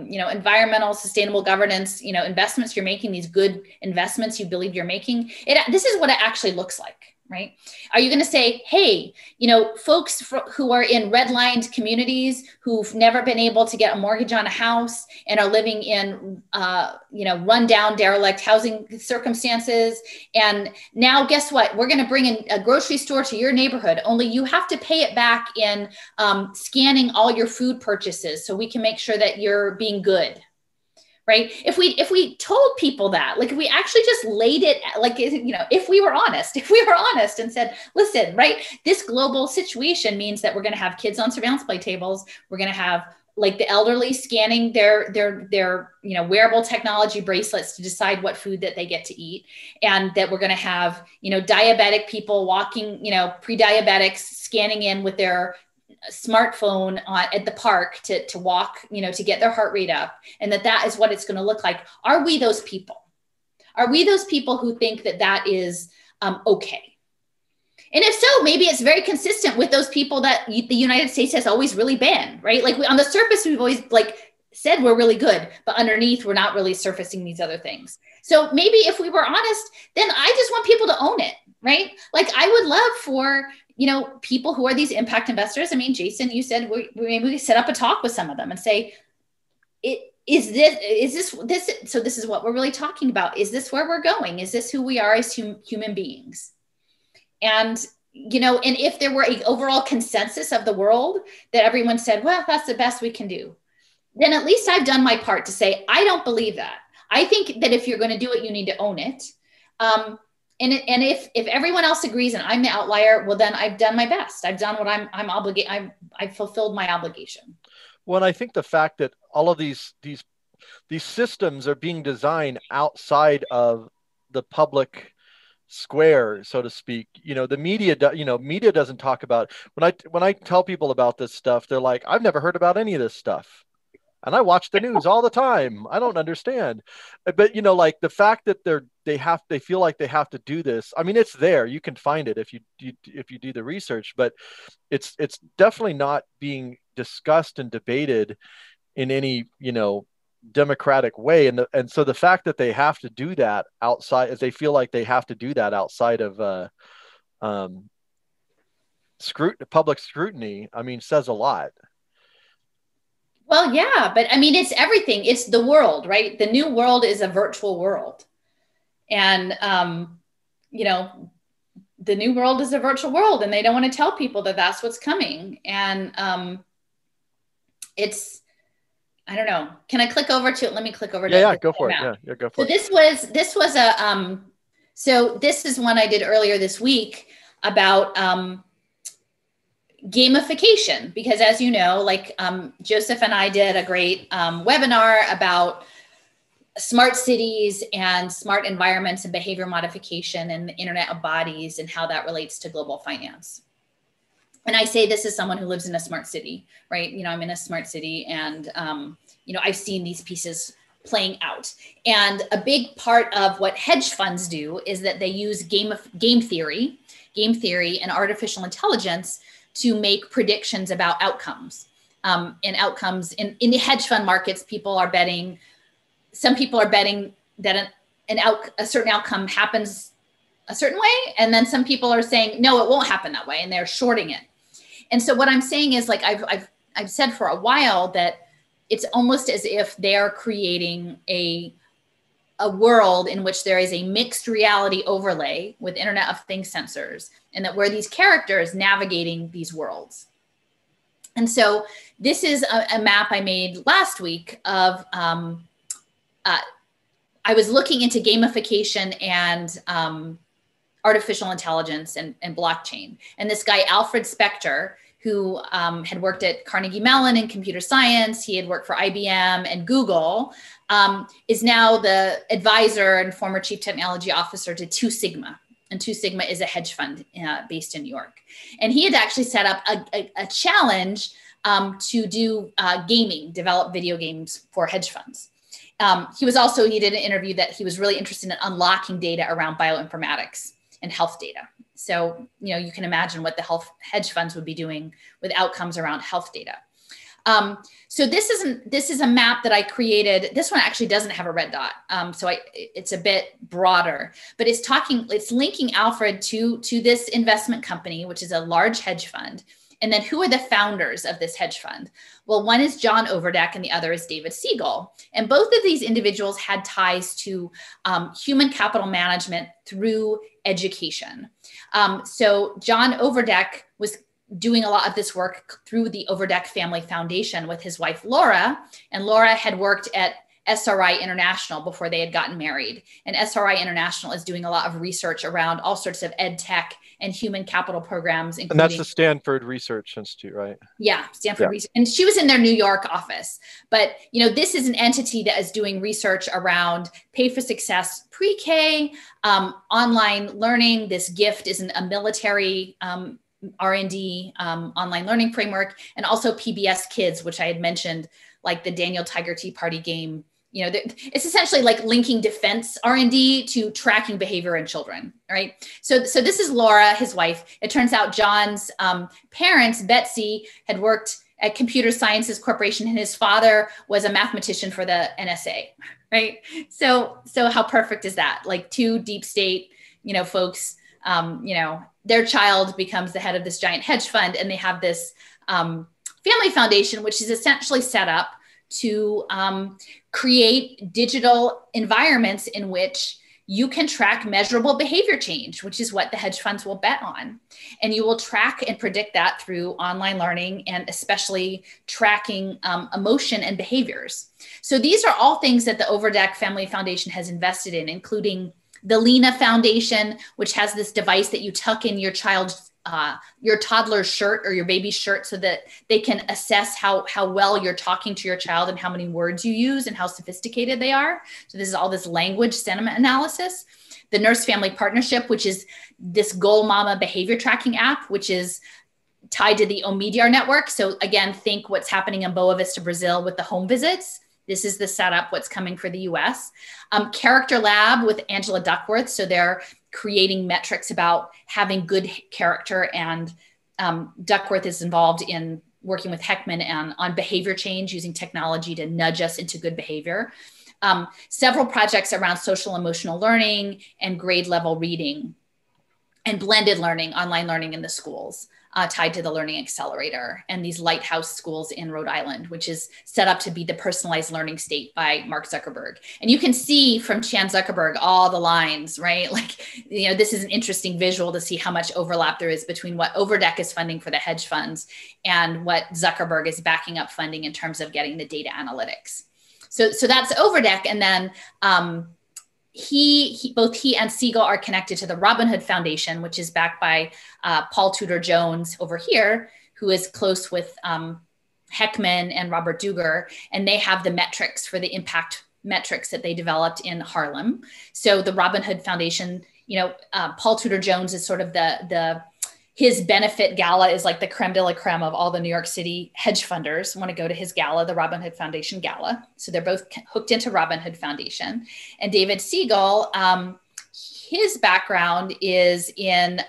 you know, environmental, sustainable governance, you know, investments you're making, these good investments you believe you're making, this is what it actually looks like, right? Are you going to say, hey, you know, folks who are in redlined communities who've never been able to get a mortgage on a house and are living in, you know, rundown, derelict housing circumstances. And now guess what? We're going to bring in a grocery store to your neighborhood, only you have to pay it back in scanning all your food purchases so we can make sure that you're being good. Right? If we told people that, like if we actually just laid it, like, you know, if we were honest and said, listen, right, this global situation means that we're going to have kids on surveillance play tables. We're going to have like the elderly scanning their, you know, wearable technology bracelets to decide what food that they get to eat. And that we're going to have, you know, diabetic people walking, you know, pre-diabetics scanning in with their smartphone at the park to walk, you know, to get their heart rate up, and that is what it's going to look like. Are we those people? Are we those people who think that that is okay? And if so, maybe it's very consistent with those people that the United States has always really been, right? Like on the surface, we've always like said we're really good, but underneath we're not really surfacing these other things. So maybe if we were honest, then I just want people to own it, right? Like I would love for, you know, people who are these impact investors. I mean, Jason, you said maybe we set up a talk with some of them and say, is this, so this is what we're really talking about. Is this where we're going? Is this who we are as human beings? And, you know, and if there were an overall consensus of the world that everyone said, well, that's the best we can do, then at least I've done my part to say, I don't believe that. I think that if you're going to do it, you need to own it. And if everyone else agrees and I'm the outlier, well, then I've done my best. I've done what I'm obligated. I've fulfilled my obligation. Well, and I think the fact that all of these systems are being designed outside of the public square, so to speak. You know, the media, media doesn't talk about, when I tell people about this stuff, they're like, I've never heard about any of this stuff. And I watch the news all the time. I don't understand. But, you know, like the fact that they feel like they have to do this. I mean, it's there. You can find it if you do the research, but it's definitely not being discussed and debated in any, you know, democratic way. And so the fact that they have to do that outside, as they feel like they have to do that outside of public scrutiny, I mean, says a lot. Well, yeah, but I mean, it's everything. It's the world, right? The new world is a virtual world. And, you know, the new world is a virtual world, and they don't want to tell people that that's what's coming. And I don't know. Can I click over to it? Let me click over to Yeah, go for it. Yeah, go for it. So this was so this is one I did earlier this week about gamification, because as you know, like Joseph and I did a great webinar about smart cities and smart environments and behavior modification and the internet of bodies and how that relates to global finance. And I say this as someone who lives in a smart city, right? You know, I'm in a smart city, and you know, I've seen these pieces playing out. And a big part of what hedge funds do is that they use game theory and artificial intelligence to make predictions about outcomes. And outcomes in the hedge fund markets, some people are betting that a certain outcome happens a certain way. And then some people are saying, no, it won't happen that way. And they're shorting it. And so what I'm saying is, like, I've said for a while that it's almost as if they're creating a world in which there is a mixed reality overlay with Internet of Things sensors, and that we're these characters navigating these worlds. And so this is a map I made last week of, I was looking into gamification and artificial intelligence and blockchain. And this guy, Alfred Spector, who had worked at Carnegie Mellon in computer science, he had worked for IBM and Google, is now the advisor and former chief technology officer to Two Sigma. And Two Sigma is a hedge fund based in New York. And he had actually set up a challenge to do develop video games for hedge funds. He did an interview that he was really interested in unlocking data around bioinformatics and health data. So, you can imagine what the hedge funds would be doing with outcomes around health data. So this is a map that I created. This one actually doesn't have a red dot. It's a bit broader, but it's linking Alfred to this investment company, which is a large hedge fund. And then who are the founders of this hedge fund? Well, one is John Overdeck and the other is David Siegel. And both of these individuals had ties to human capital management through education. So John Overdeck was doing a lot of this work through the Overdeck Family Foundation with his wife, Laura. And Laura had worked at SRI International before they had gotten married. And SRI International is doing a lot of research around all sorts of ed tech and human capital programs. And that's the Stanford Research Institute, right? Yeah, Stanford Research. And she was in their New York office. But, this is an entity that is doing research around pay for success pre-K, online learning. This GIFT is a military R&D online learning framework, and also PBS Kids, which I had mentioned, like the Daniel Tiger Tea Party game. It's essentially like linking defense R&D to tracking behavior in children, right? So this is Laura, his wife. It turns out John's parents, Betsy, had worked at Computer Sciences Corporation, and his father was a mathematician for the NSA, right? So how perfect is that? Like two deep state, folks, their child becomes the head of this giant hedge fund, and they have this family foundation, which is essentially set up to create digital environments in which you can track measurable behavior change, which is what the hedge funds will bet on. And you will track and predict that through online learning, and especially tracking emotion and behaviors. So these are all things that the Overdeck Family Foundation has invested in, including the Lena Foundation, which has this device that you tuck in your toddler's shirt or your baby's shirt so that they can assess how well you're talking to your child and how many words you use and how sophisticated they are. So this is all this language sentiment analysis. The Nurse Family Partnership, which is this Goal Mama behavior tracking app, which is tied to the Omidyar network. So again, think what's happening in Boa Vista, Brazil with the home visits. This is the setup, what's coming for the US. Character Lab with Angela Duckworth. So they're creating metrics about having good character, and Duckworth is involved in working with Heckman and on behavior change using technology to nudge us into good behavior. Several projects around social emotional learning and grade level reading, and blended learning, online learning in the schools. Tied to the Learning Accelerator and these lighthouse schools in Rhode Island, which is set up to be the personalized learning state by Mark Zuckerberg. And you can see from Chan Zuckerberg all the lines, right? Like, this is an interesting visual to see how much overlap there is between what Overdeck is funding for the hedge funds and what Zuckerberg is backing up funding in terms of getting the data analytics. So that's Overdeck. And then both he and Siegel are connected to the Robin Hood Foundation, which is backed by Paul Tudor Jones over here, who is close with Heckman and Robert Duger, and they have the metrics for the impact metrics that they developed in Harlem. So the Robin Hood Foundation, Paul Tudor Jones is sort of the his benefit gala is like the creme de la creme of all the New York City hedge funders want to go to his gala, the Robin Hood Foundation Gala. So they're both hooked into Robin Hood Foundation. And David Siegel, his background is in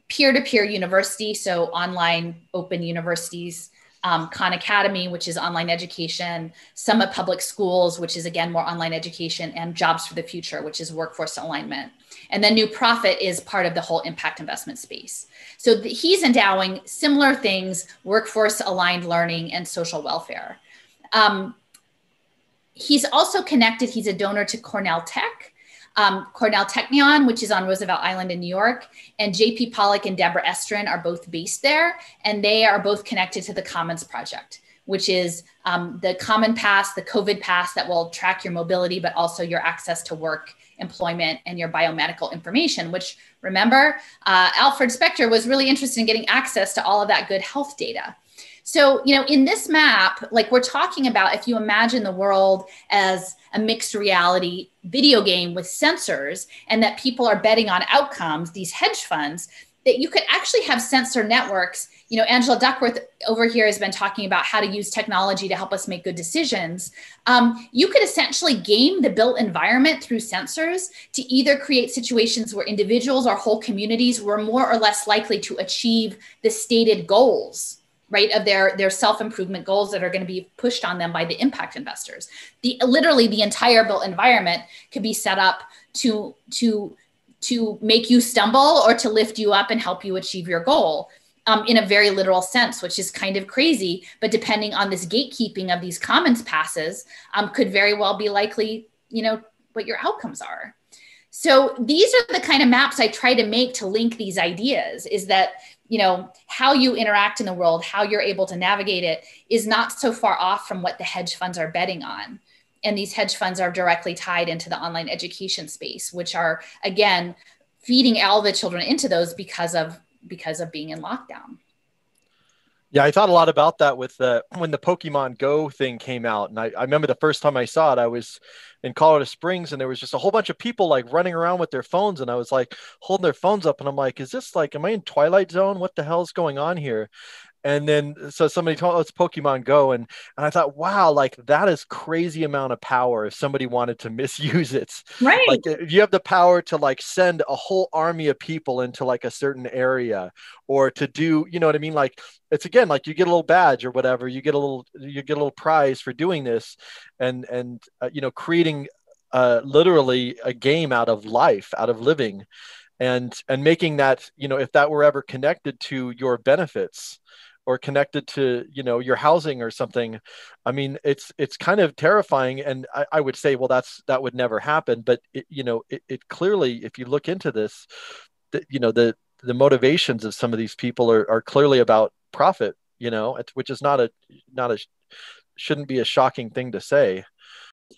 peer-to-peer university, so online open universities, Khan Academy, which is online education, Summit Public Schools, which is again more online education, and Jobs for the Future, which is workforce alignment. And then New Profit is part of the whole impact investment space. So he's endowing similar things, workforce aligned learning and social welfare. He's also connected, he's a donor to Cornell Tech, Cornell Technion, which is on Roosevelt Island in New York, and JP Pollock and Deborah Estrin are both based there, and they are both connected to the Commons Project, which is the Common Pass, the COVID Pass that will track your mobility, but also your access to work, employment, and your biomedical information, which remember, Alfred Spector was really interested in getting access to all of that good health data. So, you know, in this map, like we're talking about, if you imagine the world as a mixed reality video game with sensors, and that people are betting on outcomes, these hedge funds, that you could actually have sensor networks. You know, Angela Duckworth over here has been talking about how to use technology to help us make good decisions. You could essentially game the built environment through sensors to either create situations where individuals or whole communities were more or less likely to achieve the stated goals, right, of their self-improvement goals that are going to be pushed on them by the impact investors. Literally the entire built environment could be set up to make you stumble or to lift you up and help you achieve your goal, in a very literal sense, which is kind of crazy. But depending on this gatekeeping of these commons passes, could very well be likely, you know, what your outcomes are. So these are the kind of maps I try to make to link these ideas, is that, you know, how you interact in the world, how you're able to navigate it is not so far off from what the hedge funds are betting on. And these hedge funds are directly tied into the online education space, which are, again, feeding all the children into those because of being in lockdown. Yeah, I thought a lot about that with when the Pokemon Go thing came out. And I remember the first time I saw it, I was in Colorado Springs, and there was just a whole bunch of people like running around with their phones. And I was like holding their phones up, and I'm like, is this like, am I in Twilight Zone? What the hell is going on here? And then so somebody told, oh, it's Pokemon Go. And I thought, wow, like that is crazy amount of power if somebody wanted to misuse it. Right. Like if you have the power to like send a whole army of people into like a certain area, or to do, you know what I mean? Like it's, again, like you get a little badge or whatever, you get a little prize for doing this, and you know, creating literally a game out of life, out of living, and making that, you know, if that were ever connected to your benefits or connected to, you know, your housing or something, I mean, it's kind of terrifying. And I would say, well, that would never happen. But it clearly, if you look into this, you know, the motivations of some of these people are clearly about profit, you know, which is not a shouldn't be a shocking thing to say.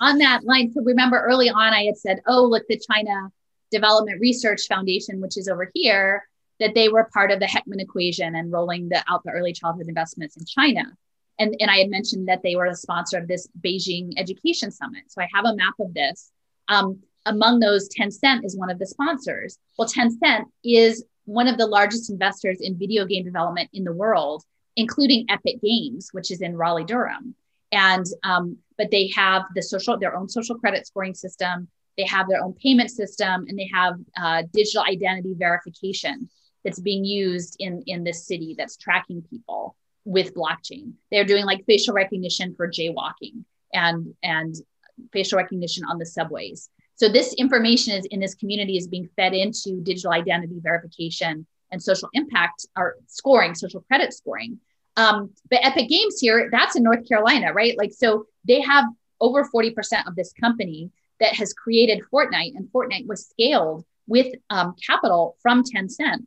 On that line, so remember early on, I had said, oh, look, the China Development Research Foundation, which is over here, that they were part of the Heckman equation and rolling out the early childhood investments in China. And I had mentioned that they were the sponsor of this Beijing Education Summit. So I have a map of this. Among those, Tencent is one of the sponsors. Well, Tencent is one of the largest investors in video game development in the world, including Epic Games, which is in Raleigh-Durham. And but they have their own social credit scoring system. They have their own payment system, and they have digital identity verification that's being used in this city that's tracking people with blockchain. They're doing like facial recognition for jaywalking and facial recognition on the subways. So this information is in this community is being fed into digital identity verification and social impact or scoring, social credit scoring. But Epic Games here, that's in North Carolina, right? Like, so they have over 40% of this company that has created Fortnite, and Fortnite was scaled with capital from Tencent.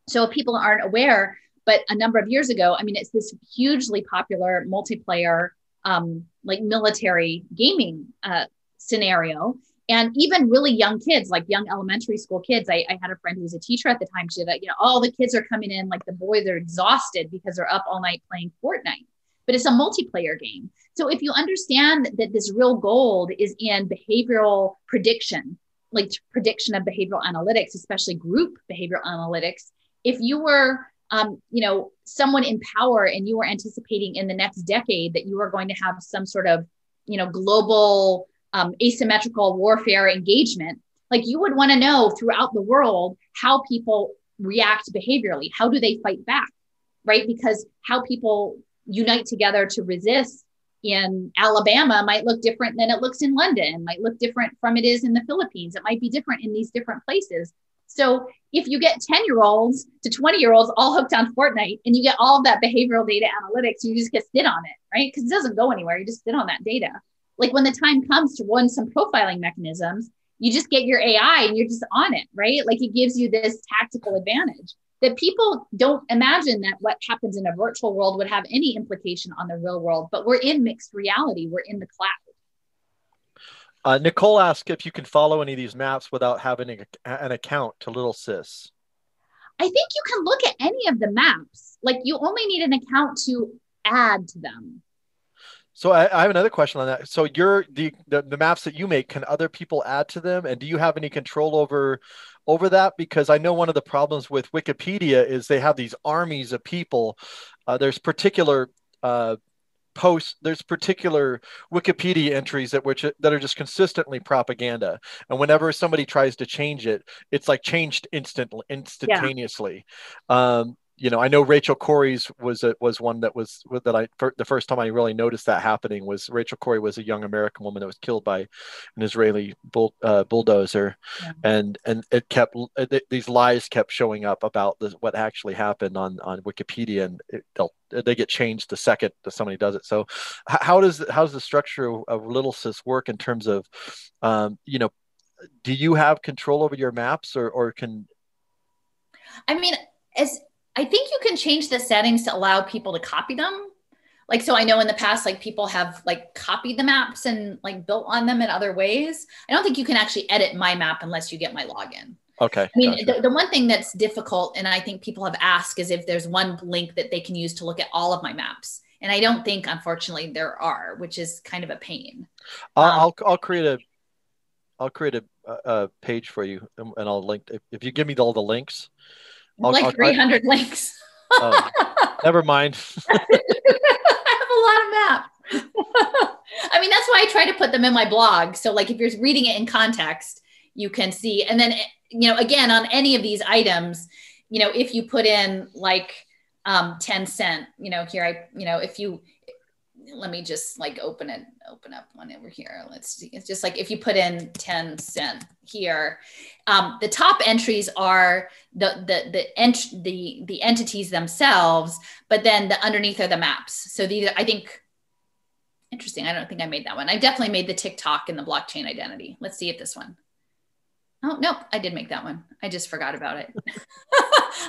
So people aren't aware, but a number of years ago, I mean, it's this hugely popular multiplayer, like military gaming scenario. And even really young kids, like young elementary school kids. I had a friend who was a teacher at the time. She said, you know, all the kids are coming in, like the boys are exhausted because they're up all night playing Fortnite. But it's a multiplayer game. So if you understand that this real gold is in behavioral prediction, like prediction of behavioral analytics, especially group behavioral analytics, if you were, someone in power and you were anticipating in the next decade that you are going to have some sort of, global asymmetrical warfare engagement, like you would want to know throughout the world how people react behaviorally. How do they fight back, right? Because how people unite together to resist in Alabama might look different than it looks in London, might look different from it is in the Philippines. It might be different in these different places. So if you get 10-year-olds to 20-year-olds all hooked on Fortnite and you get all of that behavioral data analytics, you just get sit on it, right? Because it doesn't go anywhere. You just sit on that data. Like when the time comes to run some profiling mechanisms, you just get your AI and you're just on it, right? Like it gives you this tactical advantage that people don't imagine that what happens in a virtual world would have any implication on the real world, but we're in mixed reality. We're in the cloud. Nicole asked if you can follow any of these maps without having an account to Little Sis. I think you can look at any of the maps. Like you only need an account to add to them. So I have another question on that. So the maps that you make, can other people add to them? And do you have any control over that? Because I know one of the problems with Wikipedia is they have these armies of people. There's particular there's particular Wikipedia entries that are just consistently propaganda. And whenever somebody tries to change it, it's like changed instantaneously. Yeah. I know Rachel Corrie's was one that the first time I really noticed that happening was Rachel Corrie was a young American woman that was killed by an Israeli bulldozer. Yeah. And these lies kept showing up about what actually happened on Wikipedia, and they get changed the second that somebody does it. So how does the structure of Little Sis work in terms of, do you have control over your maps or can? I mean, I think you can change the settings to allow people to copy them. Like, so I know in the past, like people have like copied the maps and like built on them in other ways. I don't think you can actually edit my map unless you get my login. Okay. I mean, gotcha. The one thing that's difficult, and I think people have asked, is if there's one link that they can use to look at all of my maps. And I don't think, unfortunately, there are, which is kind of a pain. I'll create a page for you, and I'll link. If you give me all the links. Like 300 links. Oh, never mind. I have a lot of maps. I mean, that's why I try to put them in my blog. So like if you're reading it in context, you can see. And then, again, on any of these items, if you put in like 10 cent, here, if you, let me just like open up one over here. Let's see. It's just like if you put in 10 cent here, the top entries are the entities themselves, but then the underneath are the maps. So these, I think, interesting. I don't think I made that one. I definitely made the TikTok and the blockchain identity. Let's see if this one. Oh, nope, I did make that one. I just forgot about it.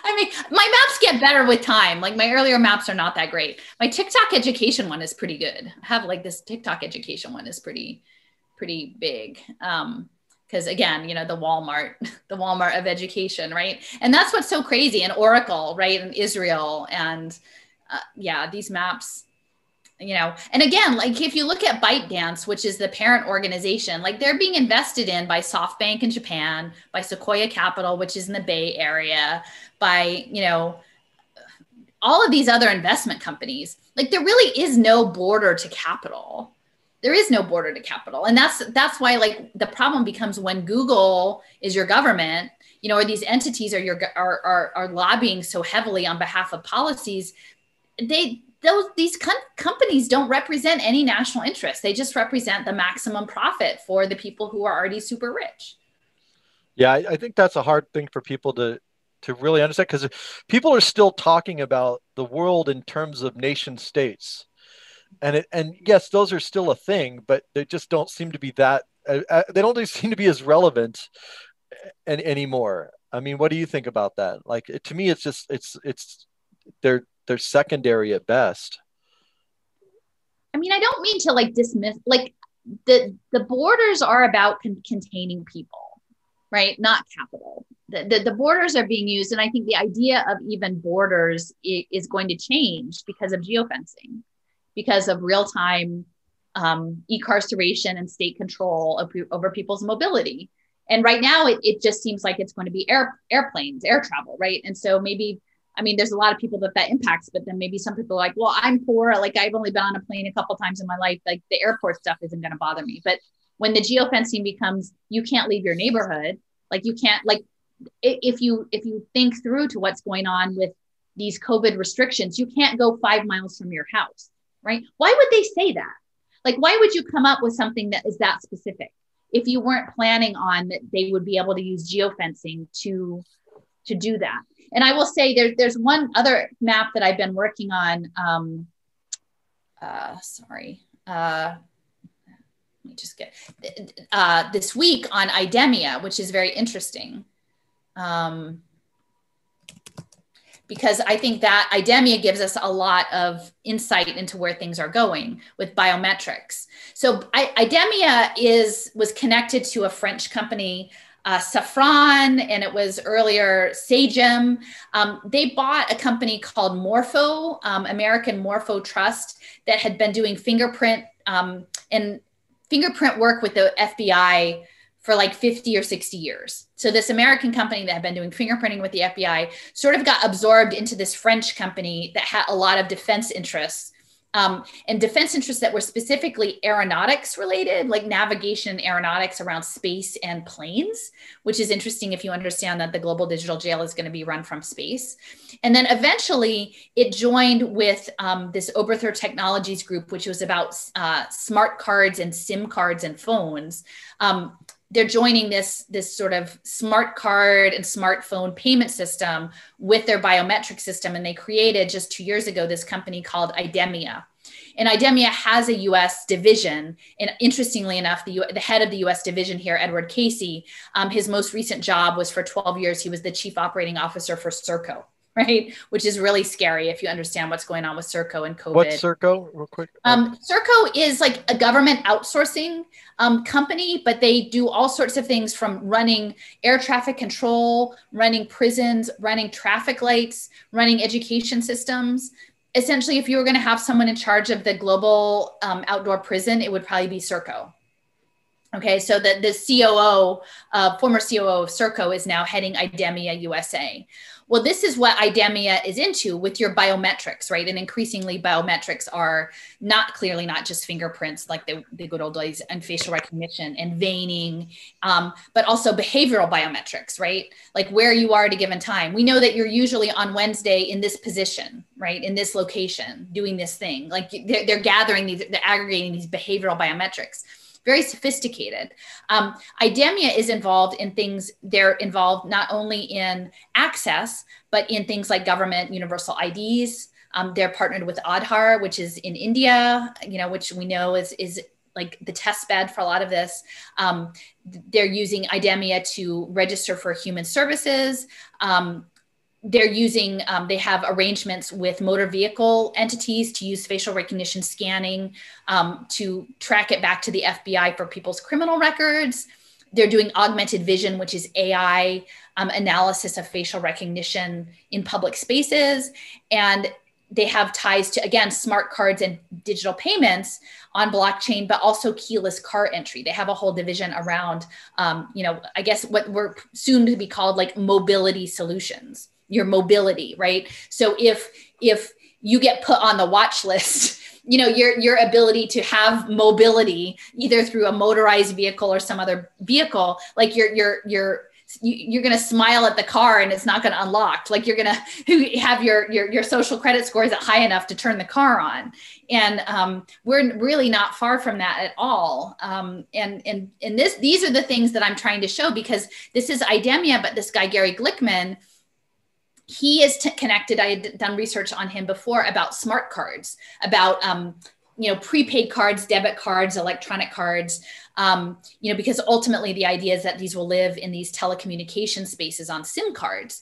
I mean, my maps get better with time. Like my earlier maps are not that great. My TikTok education one is pretty good. I have like this TikTok education one is pretty big. Because again, the Walmart of education, right? And that's what's so crazy. And Oracle, right? And Israel. And yeah, these maps, and again, like if you look at ByteDance, which is the parent organization, like they're being invested in by SoftBank in Japan, by Sequoia Capital, which is in the Bay Area, by, all of these other investment companies. Like there really is no border to capital. There is no border to capital. And that's why like the problem becomes when Google is your government, or these entities are lobbying so heavily on behalf of policies, these companies don't represent any national interest. They just represent the maximum profit for the people who are already super rich. Yeah, I think that's a hard thing for people to really understand, because people are still talking about the world in terms of nation states. And yes, those are still a thing, but they just don't seem to be that, they don't seem to be as relevant anymore. I mean, what do you think about that? Like, to me, it's just, they're secondary at best. I mean, I don't mean to like dismiss, like the borders are about containing people, right? Not capital. The borders are being used. And I think the idea of even borders is going to change because of geofencing, because of real-time incarceration and state control over people's mobility. And right now it just seems like it's going to be airplanes, air travel, right? And so maybe, I mean, there's a lot of people that impacts, but then maybe some people are like, well, I'm poor. Like I've only been on a plane a couple times in my life. Like the airport stuff isn't going to bother me. But when the geofencing becomes, you can't leave your neighborhood, like you can't, like if you think through to what's going on with these COVID restrictions, you can't go 5 miles from your house, right? Why would they say that? Like, why would you come up with something that is that specific if you weren't planning on that they would be able to use geofencing to do that? And I will say there's one other map that I've been working on. Let me just get this week on IDEMIA, which is very interesting. Because I think that IDEMIA gives us a lot of insight into where things are going with biometrics. So IDEMIA was connected to a French company, Safran, and it was earlier Sagem. They bought a company called Morpho, American Morpho Trust, that had been doing fingerprint and fingerprint work with the FBI for like 50 or 60 years. So this American company that had been doing fingerprinting with the FBI sort of got absorbed into this French company that had a lot of defense interests, and defense interests that were specifically aeronautics related, like navigation and aeronautics around space and planes, which is interesting if you understand that the global digital jail is going to be run from space. And then eventually it joined with this Oberthur Technologies group, which was about smart cards and SIM cards and phones. They're joining this sort of smart card and smartphone payment system with their biometric system. And they created just 2 years ago this company called IDEMIA. And IDEMIA has a US division. And interestingly enough, the head of the US division here, Edward Casey, his most recent job was for 12 years. He was the chief operating officer for Serco, right? Which is really scary if you understand what's going on with Serco and COVID. What's Serco, real quick? Serco is like a government outsourcing company, but they do all sorts of things from running air traffic control, running prisons, running traffic lights, running education systems. Essentially, if you were going to have someone in charge of the global outdoor prison, it would probably be Serco. Okay, so the COO, former COO of Serco is now heading IDEMIA USA. Well, this is what IDEMIA is into with your biometrics, right? And increasingly biometrics are clearly not just fingerprints like the good old days, and facial recognition and veining, but also behavioral biometrics, right? Like where you are at a given time. We know that you're usually on Wednesday in this position, right? In this location, doing this thing. Like they're gathering these, they're aggregating these behavioral biometrics. Very sophisticated. IDEMIA is involved in things, they're involved not only in access, but in things like government universal IDs. They're partnered with Aadhaar, which is in India, which we know is like the test bed for a lot of this. They're using IDEMIA to register for human services. They're using, they have arrangements with motor vehicle entities to use facial recognition scanning to track it back to the FBI for people's criminal records. They're doing augmented vision, which is AI analysis of facial recognition in public spaces. And they have ties to, again, smart cards and digital payments on blockchain, but also keyless car entry. They have a whole division around, I guess what we're soon to be called like mobility solutions. Your mobility, right? So if you get put on the watch list, your ability to have mobility either through a motorized vehicle or some other vehicle, like you're going to smile at the car and it's not going to unlock. Like you're going to have your social credit score isn't high enough to turn the car on. And we're really not far from that at all. And these are the things that I'm trying to show, because this is IDEMIA, but this guy, Gary Glickman, he is connected. I had done research on him before about smart cards, about, prepaid cards, debit cards, electronic cards, because ultimately the idea is that these will live in these telecommunication spaces on SIM cards.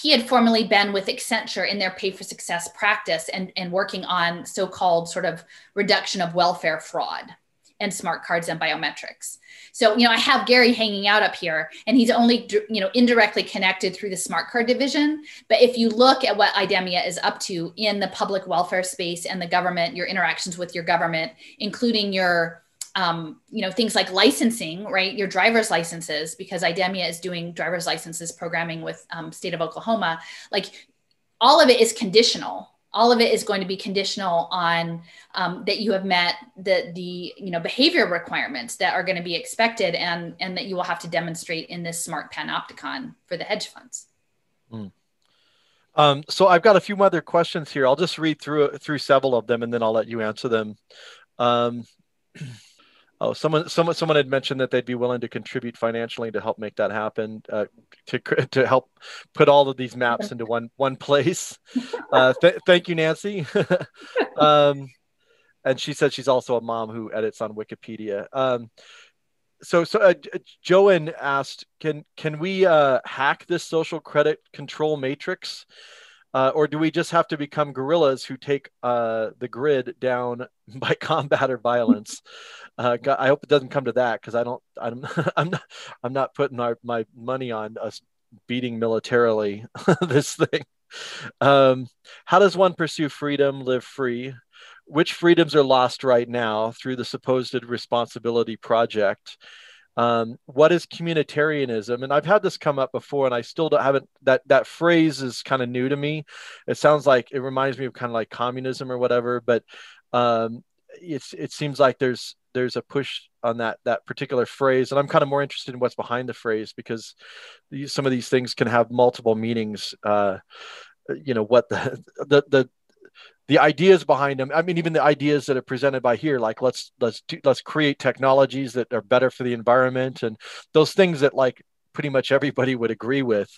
He had formerly been with Accenture in their pay for success practice and working on so-called sort of reduction of welfare fraud and smart cards and biometrics. So, I have Gary hanging out up here, and he's only, indirectly connected through the smart card division. But if you look at what IDEMIA is up to in the public welfare space and the government, your interactions with your government, including your things like licensing, right? Your driver's licenses, because IDEMIA is doing driver's licenses programming with state of Oklahoma. Like, all of it is conditional. All of it is going to be conditional on that you have met the behavior requirements that are going to be expected, and that you will have to demonstrate in this smart panopticon for the hedge funds. So I've got a few other questions here. I'll just read through several of them, and then I'll let you answer them. Someone had mentioned that they'd be willing to contribute financially to help make that happen, to help put all of these maps into one place. Thank you, Nancy. And she said she's also a mom who edits on Wikipedia. So Joanne asked, can we hack this social credit control matrix? Or do we just have to become guerrillas who take the grid down by combat or violence? God, I hope it doesn't come to that, because I'm not putting my money on us beating militarily this thing. How does one pursue freedom, live free? Which freedoms are lost right now through the supposed responsibility project? What is communitarianism? And I've had this come up before, and I still haven't, that phrase is kind of new to me. It sounds like, it reminds me of kind of like communism or whatever, but it seems like there's a push on that particular phrase. And I'm kind of more interested in what's behind the phrase, because some of these things can have multiple meanings. What the ideas behind them. I mean, even the ideas that are presented by here, like let's create technologies that are better for the environment, and those things that like pretty much everybody would agree with,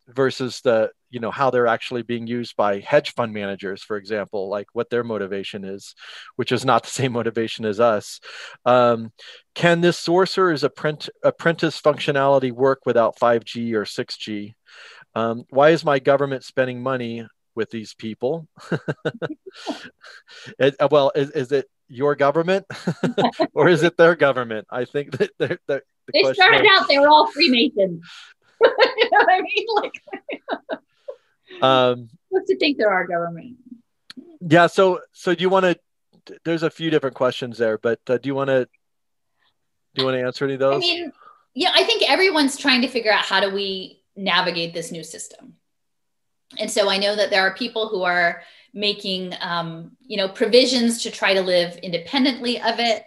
versus how they're actually being used by hedge fund managers, for example, like what their motivation is, which is not the same motivation as us. Can this sorcerer's apprentice functionality work without 5G or 6G? Why is my government spending money with these people? Is it your government or is it their government? I think that they started out, they were all Freemasons. You know what I mean? Like, what's to think they're our government? Yeah. So do you want to? There's a few different questions there, but do you want to answer any of those? I mean, yeah, I think everyone's trying to figure out, how do we navigate this new system? And so I know that there are people who are making, provisions to try to live independently of it.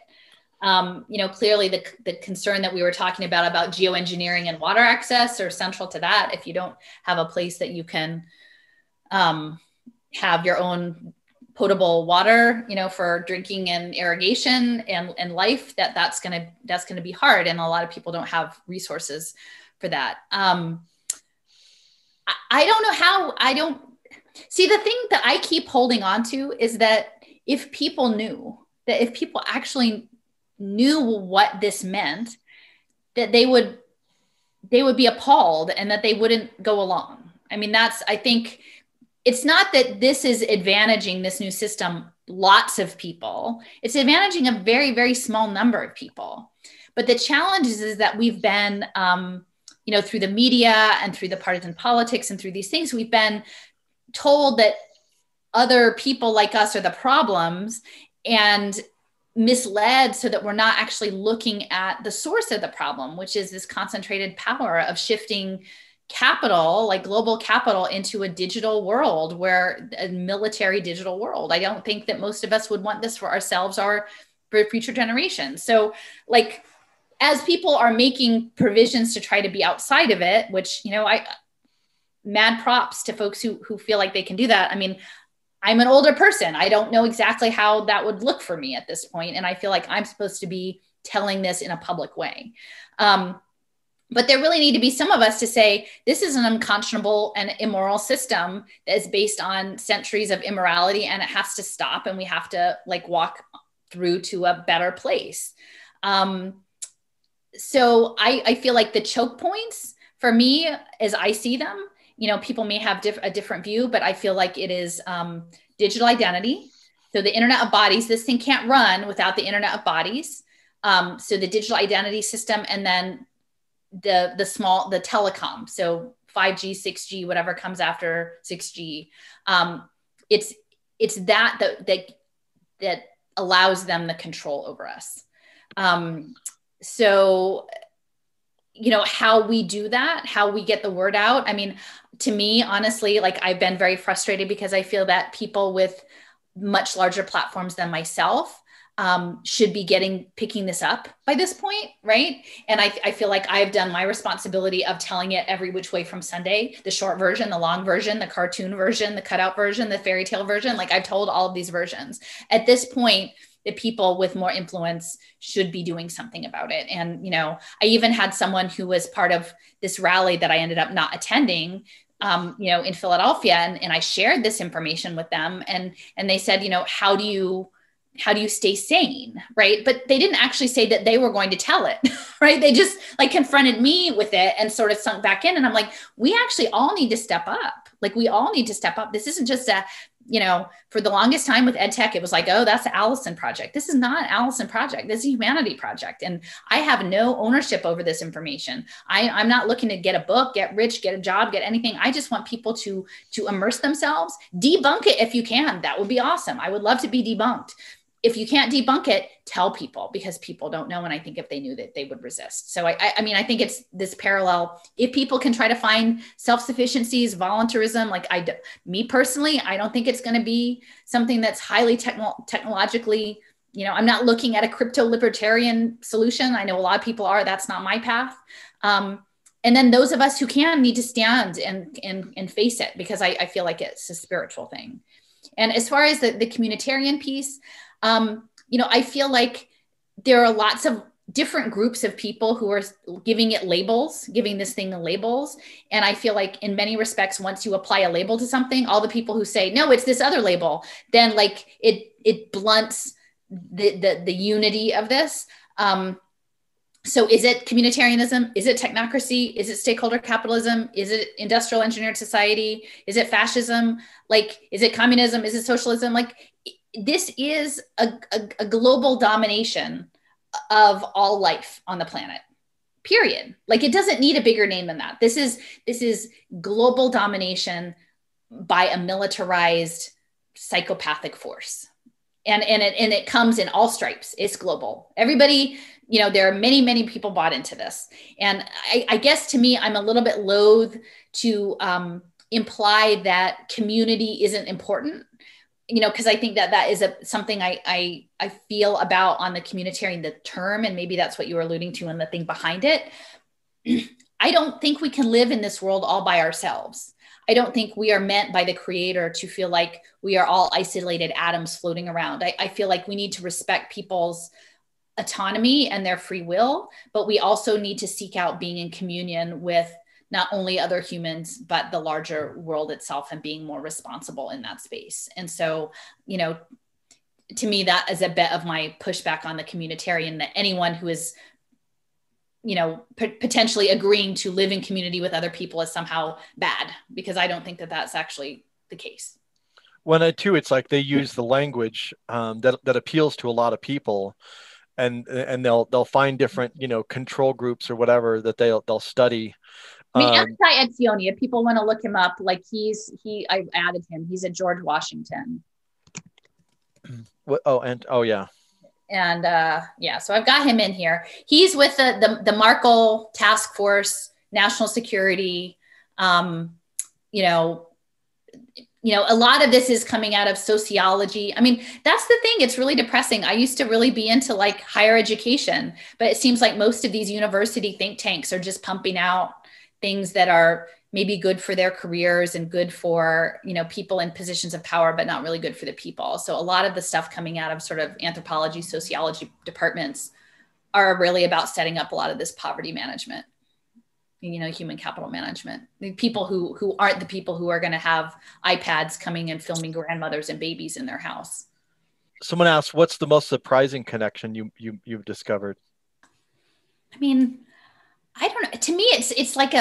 Clearly the concern that we were talking about geoengineering and water access are central to that. If you don't have a place that you can have your own potable water, for drinking and irrigation and life, that's going to be hard. And a lot of people don't have resources for that. I don't know how. I don't see, the thing that I keep holding on to is that if people actually knew what this meant, that they would be appalled and that they wouldn't go along. I mean, I think it's not that this is advantaging this new system lots of people. It's advantaging a very, very small number of people. But the challenge is that we've been, through the media and through the partisan politics and through these things, we've been told that other people like us are the problems and misled, so that we're not actually looking at the source of the problem, which is this concentrated power of shifting capital, like global capital, into a digital world, where a military digital world. I don't think that most of us would want this for ourselves or for future generations. So as people are making provisions to try to be outside of it, which, mad props to folks who feel like they can do that. I mean, I'm an older person. I don't know exactly how that would look for me at this point. And I feel like I'm supposed to be telling this in a public way. But there really need to be some of us to say, this is an unconscionable and immoral system that is based on centuries of immorality, and it has to stop, and we have to walk through to a better place. So I feel like the choke points for me, as I see them, people may have a different view, but I feel like it is digital identity. So the Internet of Bodies, this thing can't run without the Internet of Bodies. So the digital identity system, and then the telecom. So 5G, 6G, whatever comes after 6G. It's that allows them the control over us. So, how we do that, how we get the word out. I mean, to me, honestly, like I've been very frustrated because I feel that people with much larger platforms than myself should be picking this up by this point, right? And I feel like I've done my responsibility of telling it every which way from Sunday, the short version, the long version, the cartoon version, the cutout version, the fairy tale version. Like I've told all of these versions. At this point, the people with more influence should be doing something about it. And, I even had someone who was part of this rally that I ended up not attending, in Philadelphia. And I shared this information with them and they said, how do you stay sane? Right. But they didn't actually say that they were going to tell it, right? They just like confronted me with it and sort of sunk back in. And I'm like, we actually all need to step up. Like we all need to step up. This isn't just for the longest time with ed tech, it was like, oh, that's the Alison project. This is not an Alison project. This is a humanity project. And I have no ownership over this information. I'm not looking to get a book, get rich, get a job, get anything. I just want people to immerse themselves, debunk it if you can. That would be awesome. I would love to be debunked. If you can't debunk it, tell people because people don't know. And I think if they knew that they would resist. So I mean, I think it's this parallel. If people can try to find self-sufficiencies, voluntarism, me personally, I don't think it's going to be something that's highly technologically, I'm not looking at a crypto libertarian solution. I know a lot of people are, that's not my path. And then those of us who can need to stand and face it because I feel like it's a spiritual thing. And as far as the communitarian piece, I feel like there are lots of different groups of people who are giving this thing labels. And I feel like in many respects, once you apply a label to something, all the people who say, no, it's this other label, then like it blunts the unity of this. So is it communitarianism? Is it technocracy? Is it stakeholder capitalism? Is it industrial engineered society? Is it fascism? Like, is it communism? Is it socialism? Like, this is a global domination of all life on the planet, period. Like it doesn't need a bigger name than that. This is global domination by a militarized psychopathic force. And it comes in all stripes. It's global. Everybody, there are many, many people bought into this. And I guess to me, I'm a little bit loath to imply that community isn't important. Because I think that is something I feel about on the communitarian, the term, and maybe that's what you were alluding to and the thing behind it. I don't think we can live in this world all by ourselves. I don't think we are meant by the creator to feel like we are all isolated atoms floating around. I feel like we need to respect people's autonomy and their free will, but we also need to seek out being in communion with not only other humans, but the larger world itself and being more responsible in that space. And so, to me, that is a bit of my pushback on the communitarian, that anyone who is, potentially agreeing to live in community with other people is somehow bad, because I don't think that that's actually the case. When it's like they use the language that appeals to a lot of people, and they'll find different, control groups or whatever that they'll study. I mean, Ed Sionia, people want to look him up. Like I've added him. He's at George Washington. Yeah. And so I've got him in here. He's with the Markle Task Force, National Security. A lot of this is coming out of sociology. I mean, that's the thing. It's really depressing. I used to really be into like higher education, but it seems like most of these university think tanks are just pumping out things that are maybe good for their careers and good for, people in positions of power, but not really good for the people. So a lot of the stuff coming out of sort of anthropology, sociology departments are really about setting up a lot of this poverty management, human capital management. The people who aren't the people who are going to have iPads coming and filming grandmothers and babies in their house. Someone asked, what's the most surprising connection you've discovered? I mean, I don't know. To me, it's like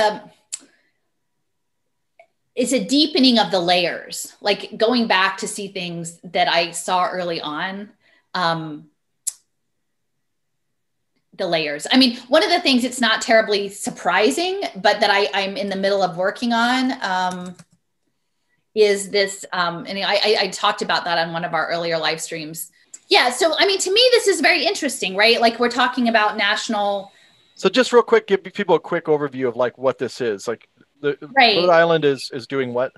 it's a deepening of the layers, like going back to see things that I saw early on. The layers. I mean, one of the things it's not terribly surprising, but that I'm in the middle of working on is this. And I talked about that on one of our earlier live streams. Yeah. So, I mean, to me, this is very interesting, right? Like we're talking about national. So just real quick, give people a quick overview of like what this is. Like Rhode Right. Island is doing what?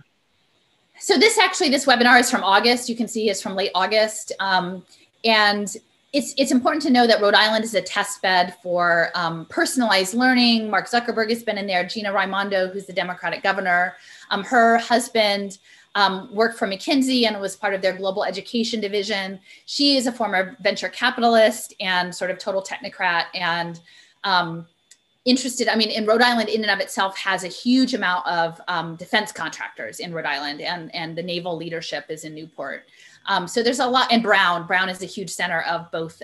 So this webinar is from August. You can see it's from late August. And it's important to know that Rhode Island is a test bed for personalized learning. Mark Zuckerberg has been in there. Gina Raimondo, who's the Democratic governor, her husband worked for McKinsey and was part of their global education division. She is a former venture capitalist and sort of total technocrat and interested. I mean, in Rhode Island in and of itself has a huge amount of defense contractors in Rhode Island, and the naval leadership is in Newport. So there's a lot, and Brown is a huge center of both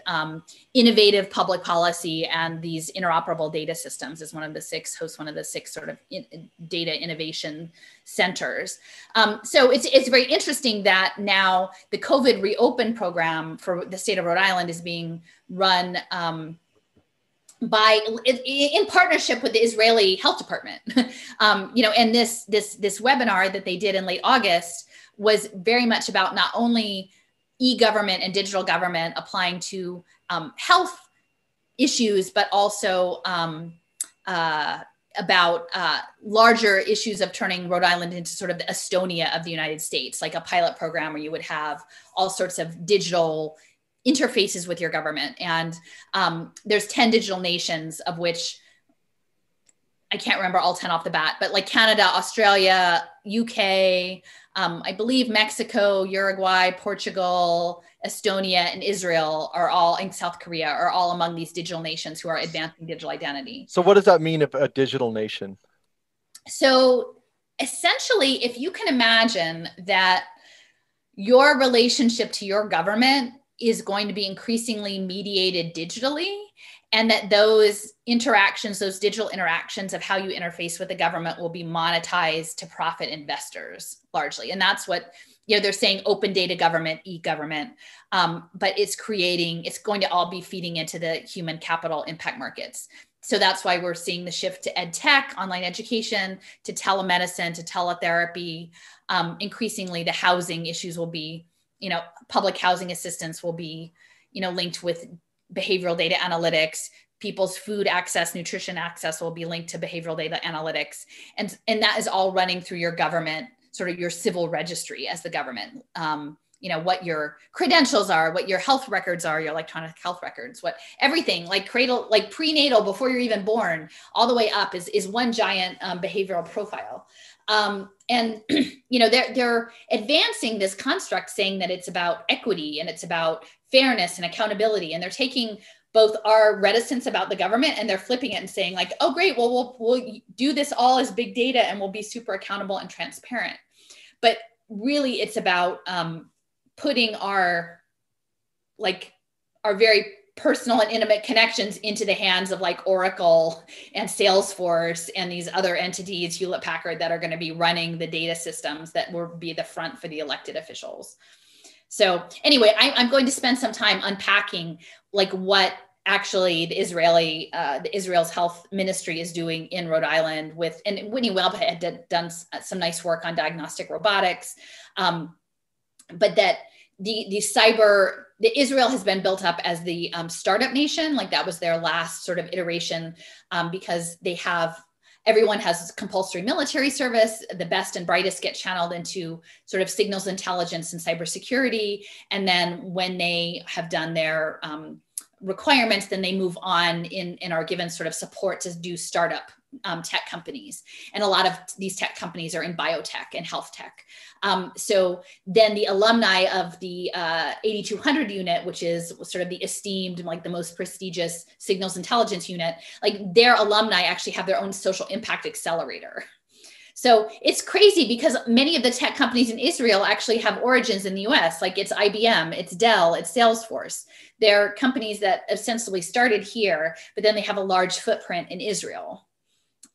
innovative public policy and these interoperable data systems is hosts one of the six sort of data innovation centers. So it's very interesting that now the COVID Reopen program for the state of Rhode Island is being run in partnership with the Israeli Health Department. And this webinar that they did in late August was very much about not only e-government and digital government applying to health issues, but also about larger issues of turning Rhode Island into sort of the Estonia of the United States, like a pilot program where you would have all sorts of digital interfaces with your government. And there's 10 digital nations, of which I can't remember all 10 off the bat, but like Canada, Australia, UK, I believe Mexico, Uruguay, Portugal, Estonia, and Israel are all, and South Korea are all among these digital nations who are advancing digital identity. So what does that mean, if a digital nation? So essentially, if you can imagine that your relationship to your government is going to be increasingly mediated digitally, and that those interactions, those digital interactions of how you interface with the government will be monetized to profit investors largely. And that's what, they're saying open data government, e-government, but it's going to all be feeding into the human capital impact markets. So that's why we're seeing the shift to ed tech, online education, to telemedicine, to teletherapy. Increasingly, the housing issues will be, public housing assistance will be, linked with behavioral data analytics. People's food access, nutrition access will be linked to behavioral data analytics. And that is all running through your government, sort of your civil registry as the government. What your credentials are, what your health records are, your electronic health records, what everything like cradle, like prenatal before you're even born, all the way up is one giant behavioral profile. And they're advancing this construct saying that it's about equity and it's about fairness and accountability. And they're taking both our reticence about the government and they're flipping it and saying like, oh, great, well, we'll do this all as big data and we'll be super accountable and transparent. But really it's about putting our very personal and intimate connections into the hands of like Oracle and Salesforce and these other entities, Hewlett Packard, that are going to be running the data systems that will be the front for the elected officials. So anyway, I'm going to spend some time unpacking like what actually the Israel's health ministry is doing in Rhode Island and Whitney Webb had done some nice work on diagnostic robotics, but that Israel has been built up as the startup nation. Like that was their last sort of iteration because everyone has compulsory military service. The best and brightest get channeled into sort of signals intelligence and cybersecurity. And then when they have done their requirements, then they move on and are given sort of support to do startup tech companies. And a lot of these tech companies are in biotech and health tech. So then the alumni of the 8200 unit, which is sort of the esteemed, like the most prestigious signals intelligence unit, like their alumni actually have their own social impact accelerator. So it's crazy because many of the tech companies in Israel actually have origins in the US, like it's IBM, it's Dell, it's Salesforce. They're companies that essentially started here, but then they have a large footprint in Israel.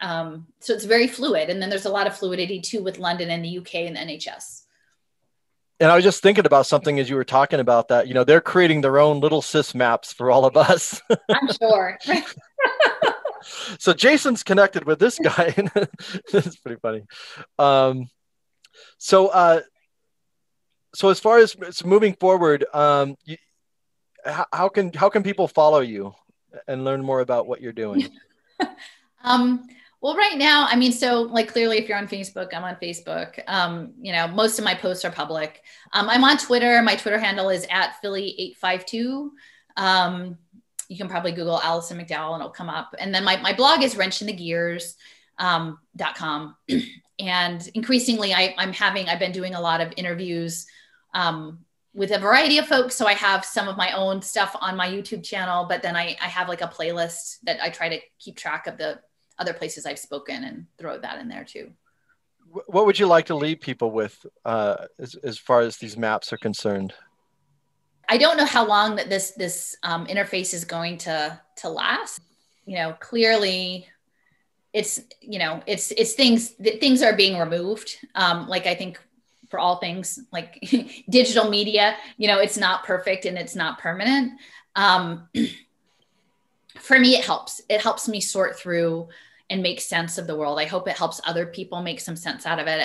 So it's very fluid. And then there's a lot of fluidity too with London and the UK and the NHS. And I was just thinking about something as you were talking about that, they're creating their own little sys maps for all of us. I'm sure. So Jason's connected with this guy. It's pretty funny. So as far as moving forward, how can people follow you and learn more about what you're doing? Well, right now, I mean, so like clearly if you're on Facebook, I'm on Facebook. Most of my posts are public. I'm on Twitter. My Twitter handle is @Philly852. You can probably Google Alison McDowell and it'll come up. And then my blog is wrenchinthegears.com. And increasingly I've been doing a lot of interviews with a variety of folks. So I have some of my own stuff on my YouTube channel, but then I have like a playlist that I try to keep track of the other places I've spoken and throw that in there too. What would you like to leave people with as far as these maps are concerned? I don't know how long that this interface is going to last. Clearly it's things are being removed. Like I think for all things like digital media, it's not perfect and it's not permanent. For me, it helps me sort through and make sense of the world. I hope it helps other people make some sense out of it.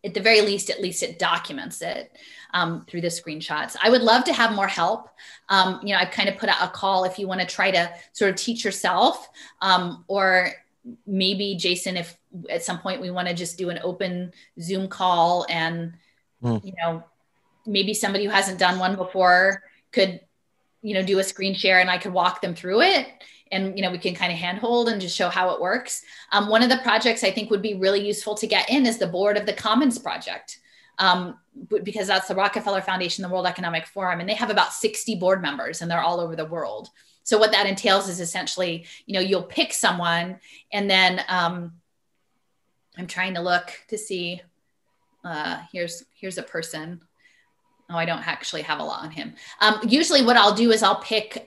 At the very least, it documents it through the screenshots. I would love to have more help. I've kind of put out a call if you want to try to sort of teach yourself, or maybe Jason, if at some point we want to just do an open Zoom call and, maybe somebody who hasn't done one before could, do a screen share and I could walk them through it. And, we can kind of handhold and just show how it works. One of the projects I think would be really useful to get in is the board of the Commons Project, because that's the Rockefeller Foundation, the World Economic Forum, and they have about 60 board members and they're all over the world. So what that entails is essentially, you'll pick someone and then I'm trying to look to see, here's a person. Oh, I don't actually have a lot on him. Usually what I'll do is I'll pick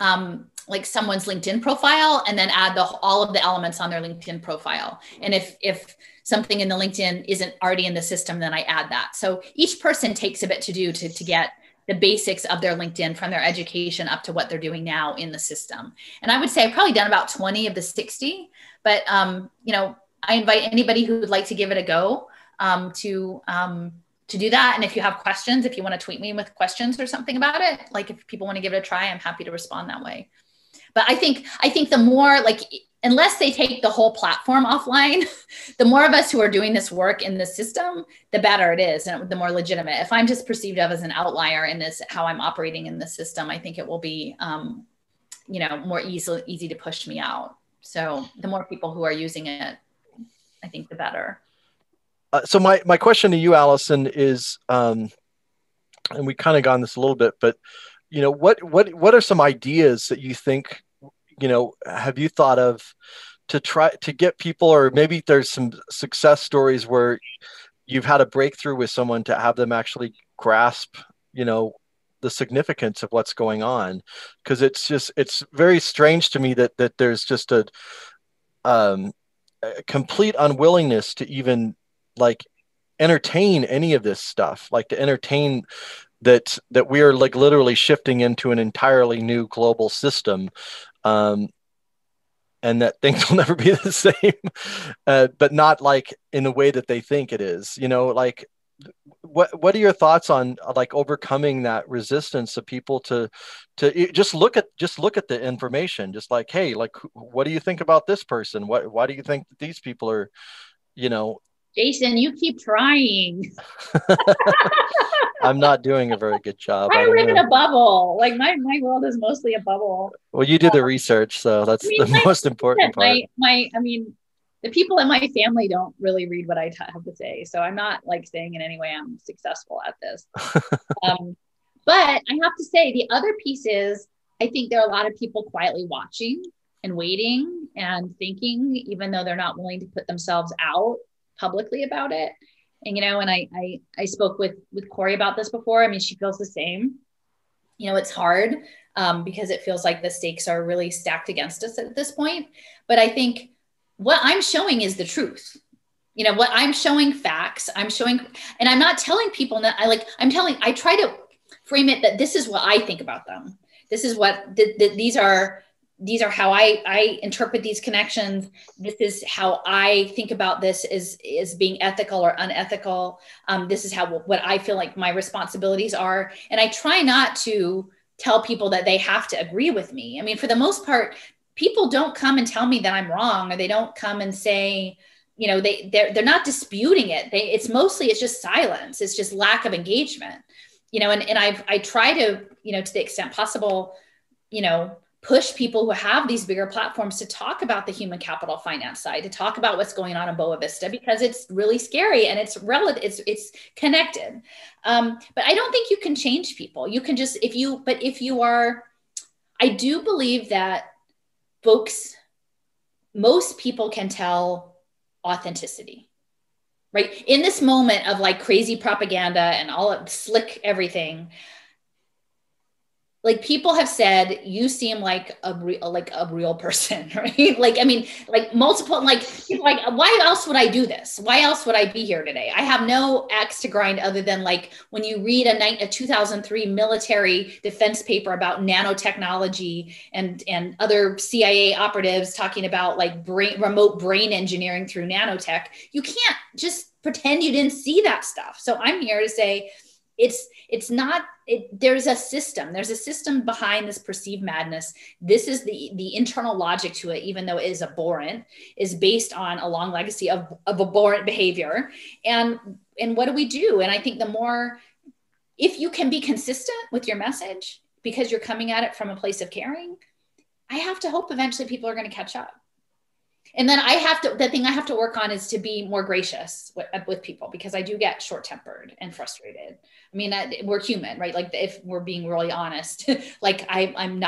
like someone's LinkedIn profile and then add all of the elements on their LinkedIn profile. And if something in the LinkedIn isn't already in the system, then I add that. So each person takes a bit to do to get the basics of their LinkedIn from their education up to what they're doing now in the system. And I would say I've probably done about 20 of the 60, but I invite anybody who would like to give it a go to do that. And if you have questions, if you want to tweet me with questions or something about it, like if people want to give it a try, I'm happy to respond that way. But I think the more, like, unless they take the whole platform offline, the more of us who are doing this work in the system, the better it is and the more legitimate. If I'm just perceived of as an outlier in this, how I'm operating in the system, I think it will be, more easy to push me out. So the more people who are using it, I think the better. So my question to you, Alison, is, and we kind of gone this a little bit, but what are some ideas that you think, have you thought of to try to get people, or maybe there's some success stories where you've had a breakthrough with someone to have them actually grasp, the significance of what's going on? Because it's very strange to me that there's just a complete unwillingness to even like entertain any of this stuff, like to entertain that we are like literally shifting into an entirely new global system, and that things will never be the same, but not like in the way that they think it is. Like what are your thoughts on like overcoming that resistance of people to just look at the information, just like, hey, like, what do you think about this person? Why do you think that these people are, Jason, you keep trying. I'm not doing a very good job. I live in a bubble. Like my world is mostly a bubble. Well, you did the research, so that's the most important part. The people in my family don't really read what I have to say. So I'm not like saying in any way I'm successful at this. But I have to say the other piece is I think there are a lot of people quietly watching and waiting and thinking, even though they're not willing to put themselves out publicly about it. And, and I spoke with Corey about this before. I mean, she feels the same. It's hard because it feels like the stakes are really stacked against us at this point. But I think what I'm showing is the truth. What I'm showing facts, I'm showing, and I'm not telling people that I try to frame it that this is what I think about them. This is what these are how I interpret these connections. This is how I think about this is being ethical or unethical. This is what I feel like my responsibilities are. And I try not to tell people that they have to agree with me. I mean, for the most part, people don't come and tell me that I'm wrong, or they don't come and say, you know, they're not disputing it. It's just silence. It's just lack of engagement, you know, and I try to, you know, to the extent possible, you know, push people who have these bigger platforms to talk about the human capital finance side, to talk about what's going on in Boa Vista, because it's really scary and it's relative, it's connected. But I don't think you can change people. You can just, if you are, I do believe that most people can tell authenticity, right? In this moment of like crazy propaganda and all of slick everything, like people have said, you seem like a real person, right? Like, I mean, like multiple, like why else would I do this? Why else would I be here today? I have no axe to grind other than like when you read a 2003 military defense paper about nanotechnology and other CIA operatives talking about like remote brain engineering through nanotech, you can't just pretend you didn't see that stuff. So I'm here to say, there's a system behind this perceived madness. This is the internal logic to it, even though it is abhorrent, is based on a long legacy of abhorrent behavior. And what do we do? And I think if you can be consistent with your message because you're coming at it from a place of caring, I have to hope eventually people are going to catch up. And then the thing I have to work on is to be more gracious with people, because I do get short-tempered and frustrated. I mean, we're human, right? Like if we're being really honest, like I'm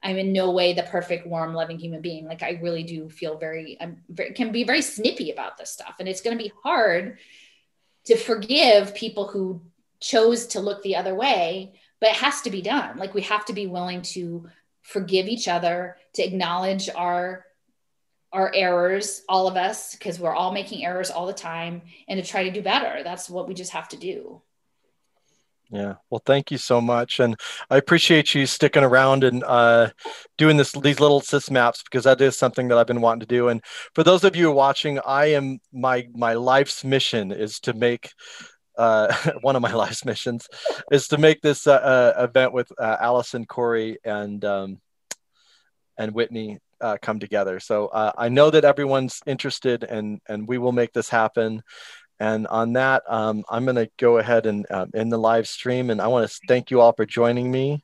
in no way the perfect, warm, loving human being. Like I really do feel can be very snippy about this stuff. And it's going to be hard to forgive people who chose to look the other way, but it has to be done. Like we have to be willing to forgive each other, to acknowledge our errors, all of us, because we're all making errors all the time, and to try to do better. That's what we just have to do. Yeah. Well, thank you so much. And I appreciate you sticking around and doing these little sys maps, because that is something that I've been wanting to do. And for those of you watching, my life's mission is to make one of my life's missions is to make this event with Alison, Corey, and Whitney come together. So I know that everyone's interested, and we will make this happen. And on that, I'm going to go ahead and end the live stream. And I want to thank you all for joining me.